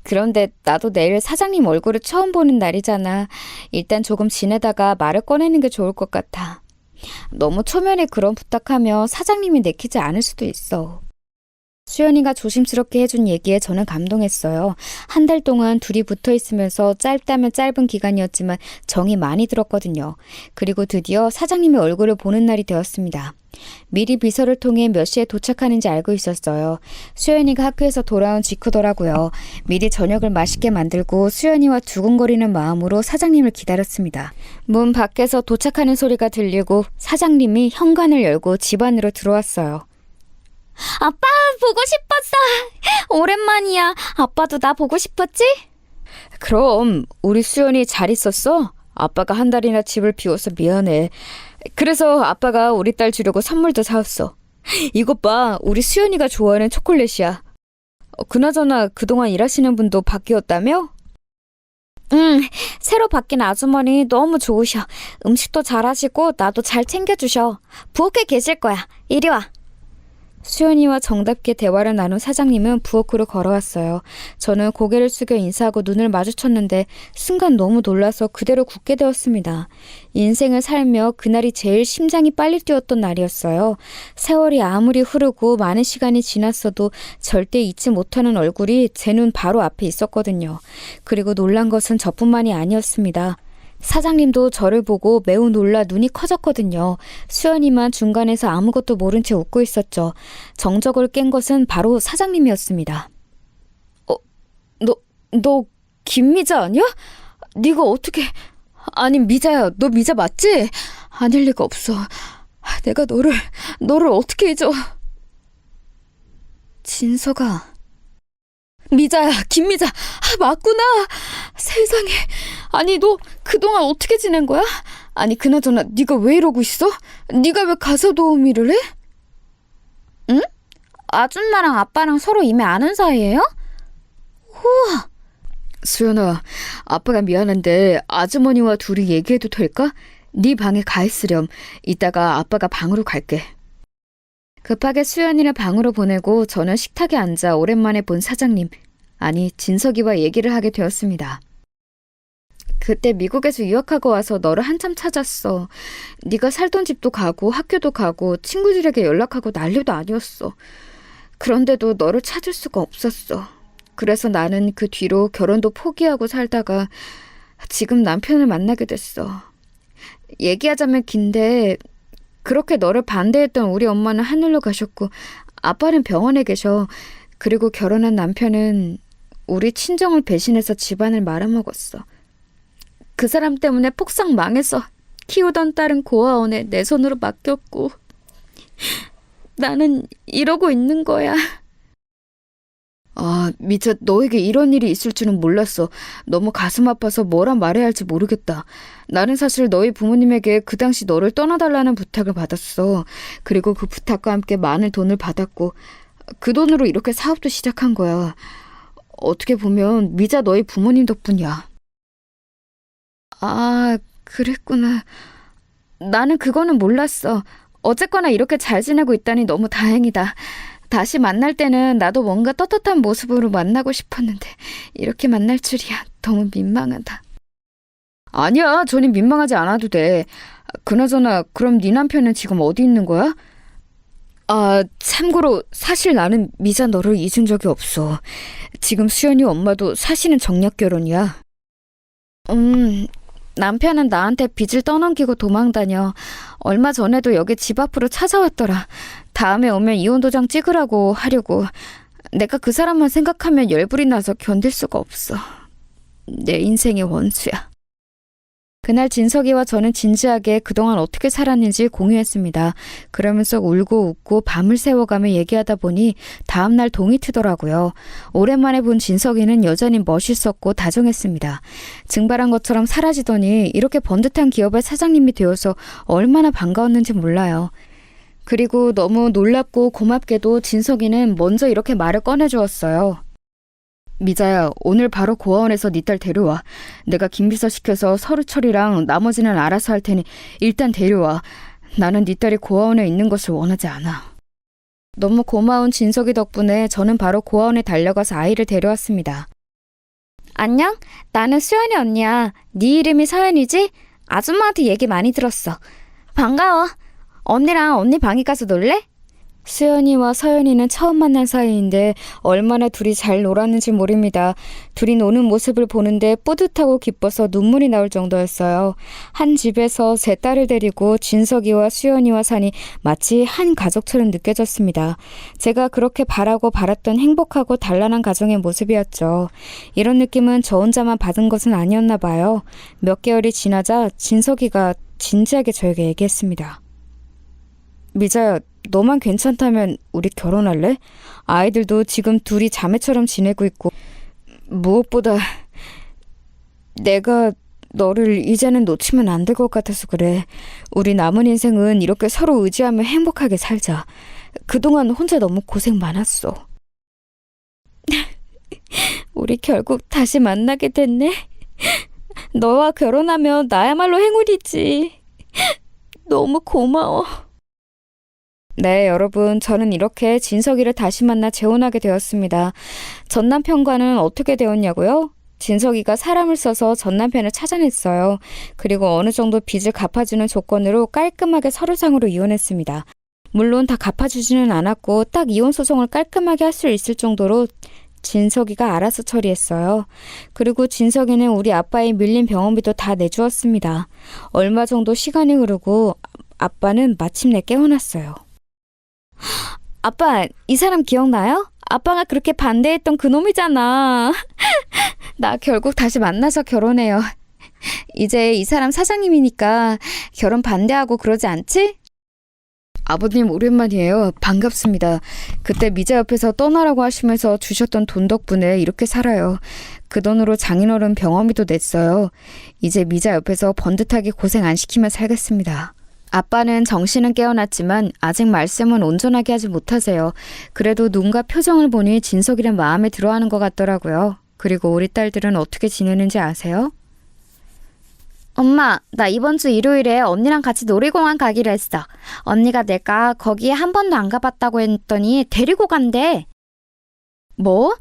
그런데 나도 내일 사장님 얼굴을 처음 보는 날이잖아. 일단 조금 지내다가 말을 꺼내는 게 좋을 것 같아. 너무 초면에 그런 부탁하면 사장님이 내키지 않을 수도 있어. 수연이가 조심스럽게 해준 얘기에 저는 감동했어요. 한 달 동안 둘이 붙어 있으면서 짧다면 짧은 기간이었지만 정이 많이 들었거든요. 그리고 드디어 사장님의 얼굴을 보는 날이 되었습니다. 미리 비서를 통해 몇 시에 도착하는지 알고 있었어요. 수연이가 학교에서 돌아온 직후더라고요. 미리 저녁을 맛있게 만들고 수연이와 두근거리는 마음으로 사장님을 기다렸습니다. 문 밖에서 도착하는 소리가 들리고 사장님이 현관을 열고 집 안으로 들어왔어요. 아빠 보고 싶었어. 오랜만이야. 아빠도 나 보고 싶었지? 그럼 우리 수연이 잘 있었어? 아빠가 한 달이나 집을 비워서 미안해. 그래서 아빠가 우리 딸 주려고 선물도 사왔어. 이것 봐, 우리 수연이가 좋아하는 초콜릿이야. 그나저나 그동안 일하시는 분도 바뀌었다며? 응, 새로 바뀐 아주머니 너무 좋으셔. 음식도 잘하시고 나도 잘 챙겨주셔. 부엌에 계실 거야. 이리 와. 수연이와 정답게 대화를 나눈 사장님은 부엌으로 걸어왔어요. 저는 고개를 숙여 인사하고 눈을 마주쳤는데 순간 너무 놀라서 그대로 굳게 되었습니다. 인생을 살며 그날이 제일 심장이 빨리 뛰었던 날이었어요. 세월이 아무리 흐르고 많은 시간이 지났어도 절대 잊지 못하는 얼굴이 제 눈 바로 앞에 있었거든요. 그리고 놀란 것은 저뿐만이 아니었습니다. 사장님도 저를 보고 매우 놀라 눈이 커졌거든요. 수연이만 중간에서 아무것도 모른 채 웃고 있었죠. 정적을 깬 것은 바로 사장님이었습니다. 너 김미자 아니야? 네가 어떻게... 아니 미자야, 너 미자 맞지? 아닐 리가 없어. 내가 너를 어떻게 잊어. 진서가... 미자야, 김미자. 맞구나. 세상에. 아니 너 그동안 어떻게 지낸 거야? 아니 그나저나 네가 왜 이러고 있어? 네가 왜 가사 도우미를 해? 응? 아줌마랑 아빠랑 서로 이미 아는 사이예요? 우와. 수연아, 아빠가 미안한데 아주머니와 둘이 얘기해도 될까? 네 방에 가 있으렴. 이따가 아빠가 방으로 갈게. 급하게 수연이를 방으로 보내고 저는 식탁에 앉아 오랜만에 본 사장님, 아니 진석이와 얘기를 하게 되었습니다. 그때 미국에서 유학하고 와서 너를 한참 찾았어. 네가 살던 집도 가고 학교도 가고 친구들에게 연락하고 난리도 아니었어. 그런데도 너를 찾을 수가 없었어. 그래서 나는 그 뒤로 결혼도 포기하고 살다가 지금 남편을 만나게 됐어. 얘기하자면 긴데 그렇게 너를 반대했던 우리 엄마는 하늘로 가셨고 아빠는 병원에 계셔. 그리고 결혼한 남편은 우리 친정을 배신해서 집안을 말아먹었어. 그 사람 때문에 폭삭 망해서 키우던 딸은 고아원에 내 손으로 맡겼고 나는 이러고 있는 거야. 아, 미자, 너에게 이런 일이 있을 줄은 몰랐어. 너무 가슴 아파서 뭐라 말해야 할지 모르겠다. 나는 사실 너희 부모님에게 그 당시 너를 떠나달라는 부탁을 받았어. 그리고 그 부탁과 함께 많은 돈을 받았고 그 돈으로 이렇게 사업도 시작한 거야. 어떻게 보면 미자 너희 부모님 덕분이야. 아, 그랬구나. 나는 그거는 몰랐어. 어쨌거나 이렇게 잘 지내고 있다니 너무 다행이다. 다시 만날 때는 나도 뭔가 떳떳한 모습으로 만나고 싶었는데 이렇게 만날 줄이야. 너무 민망하다. 아니야, 전혀 민망하지 않아도 돼. 그나저나 그럼 네 남편은 지금 어디 있는 거야? 아, 참고로 사실 나는 미자 너를 잊은 적이 없어. 지금 수연이 엄마도 사실은 정략 결혼이야. 남편은 나한테 빚을 떠넘기고 도망다녀. 얼마 전에도 여기 집 앞으로 찾아왔더라. 다음에 오면 이혼 도장 찍으라고 하려고. 내가 그 사람만 생각하면 열불이 나서 견딜 수가 없어. 내 인생의 원수야. 그날 진석이와 저는 진지하게 그동안 어떻게 살았는지 공유했습니다. 그러면서 울고 웃고 밤을 새워가며 얘기하다 보니 다음날 동이 트더라고요. 오랜만에 본 진석이는 여전히 멋있었고 다정했습니다. 증발한 것처럼 사라지더니 이렇게 번듯한 기업의 사장님이 되어서 얼마나 반가웠는지 몰라요. 그리고 너무 놀랍고 고맙게도 진석이는 먼저 이렇게 말을 꺼내주었어요. 미자야, 오늘 바로 고아원에서 네 딸 데려와. 내가 김비서 시켜서 서류 처리랑 나머지는 알아서 할 테니 일단 데려와. 나는 네 딸이 고아원에 있는 것을 원하지 않아. 너무 고마운 진석이 덕분에 저는 바로 고아원에 달려가서 아이를 데려왔습니다. 안녕? 나는 수연이 언니야. 네 이름이 서연이지? 아줌마한테 얘기 많이 들었어. 반가워. 언니랑 언니 방에 가서 놀래? 수연이와 서연이는 처음 만난 사이인데 얼마나 둘이 잘 놀았는지 모릅니다. 둘이 노는 모습을 보는데 뿌듯하고 기뻐서 눈물이 나올 정도였어요. 한 집에서 세 딸을 데리고 진석이와 수연이와 사니 마치 한 가족처럼 느껴졌습니다. 제가 그렇게 바라고 바랐던 행복하고 단란한 가정의 모습이었죠. 이런 느낌은 저 혼자만 받은 것은 아니었나 봐요. 몇 개월이 지나자 진석이가 진지하게 저에게 얘기했습니다. 미자야, 너만 괜찮다면 우리 결혼할래? 아이들도 지금 둘이 자매처럼 지내고 있고 무엇보다 내가 너를 이제는 놓치면 안 될 것 같아서 그래. 우리 남은 인생은 이렇게 서로 의지하며 행복하게 살자. 그동안 혼자 너무 고생 많았어. 우리 결국 다시 만나게 됐네. 너와 결혼하면 나야말로 행운이지. 너무 고마워. 네, 여러분, 저는 이렇게 진석이를 다시 만나 재혼하게 되었습니다. 전 남편과는 어떻게 되었냐고요? 진석이가 사람을 써서 전 남편을 찾아냈어요. 그리고 어느 정도 빚을 갚아주는 조건으로 깔끔하게 서류상으로 이혼했습니다. 물론 다 갚아주지는 않았고 딱 이혼 소송을 깔끔하게 할 수 있을 정도로 진석이가 알아서 처리했어요. 그리고 진석이는 우리 아빠의 밀린 병원비도 다 내주었습니다. 얼마 정도 시간이 흐르고 아빠는 마침내 깨어났어요. 아빠, 이 사람 기억나요? 아빠가 그렇게 반대했던 그 놈이잖아. 나 결국 다시 만나서 결혼해요. 이제 이 사람 사장님이니까 결혼 반대하고 그러지 않지? 아버님 오랜만이에요. 반갑습니다. 그때 미자 옆에서 떠나라고 하시면서 주셨던 돈 덕분에 이렇게 살아요. 그 돈으로 장인어른 병원비도 냈어요. 이제 미자 옆에서 번듯하게 고생 안 시키며 살겠습니다. 아빠는 정신은 깨어났지만 아직 말씀은 온전하게 하지 못하세요. 그래도 눈과 표정을 보니 진석이란 마음에 들어하는 것 같더라고요. 그리고 우리 딸들은 어떻게 지내는지 아세요? 엄마, 나 이번 주 일요일에 언니랑 같이 놀이공원 가기로 했어. 언니가 내가 거기에 한 번도 안 가봤다고 했더니 데리고 간대. 뭐?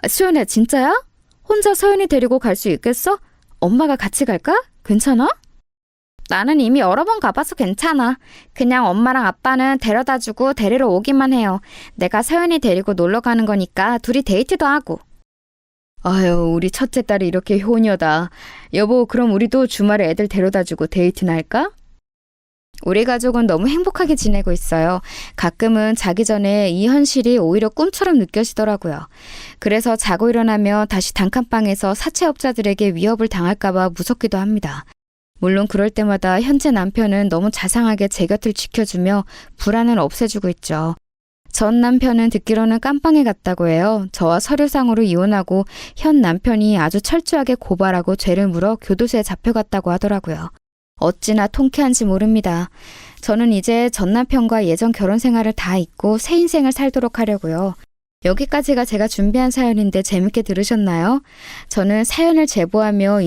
수연아, 진짜야? 혼자 서연이 데리고 갈 수 있겠어? 엄마가 같이 갈까? 괜찮아? 나는 이미 여러 번 가봐서 괜찮아. 그냥 엄마랑 아빠는 데려다주고 데리러 오기만 해요. 내가 서연이 데리고 놀러 가는 거니까 둘이 데이트도 하고. 아유, 우리 첫째 딸이 이렇게 효녀다. 여보, 그럼 우리도 주말에 애들 데려다주고 데이트나 할까? 우리 가족은 너무 행복하게 지내고 있어요. 가끔은 자기 전에 이 현실이 오히려 꿈처럼 느껴지더라고요. 그래서 자고 일어나면 다시 단칸방에서 사채업자들에게 위협을 당할까봐 무섭기도 합니다. 물론 그럴 때마다 현재 남편은 너무 자상하게 제 곁을 지켜주며 불안을 없애주고 있죠. 전 남편은 듣기로는 깜빵에 갔다고 해요. 저와 서류상으로 이혼하고 현 남편이 아주 철저하게 고발하고 죄를 물어 교도소에 잡혀갔다고 하더라고요. 어찌나 통쾌한지 모릅니다. 저는 이제 전 남편과 예전 결혼 생활을 다 잊고 새 인생을 살도록 하려고요. 여기까지가 제가 준비한 사연인데 재밌게 들으셨나요? 저는 사연을 제보하며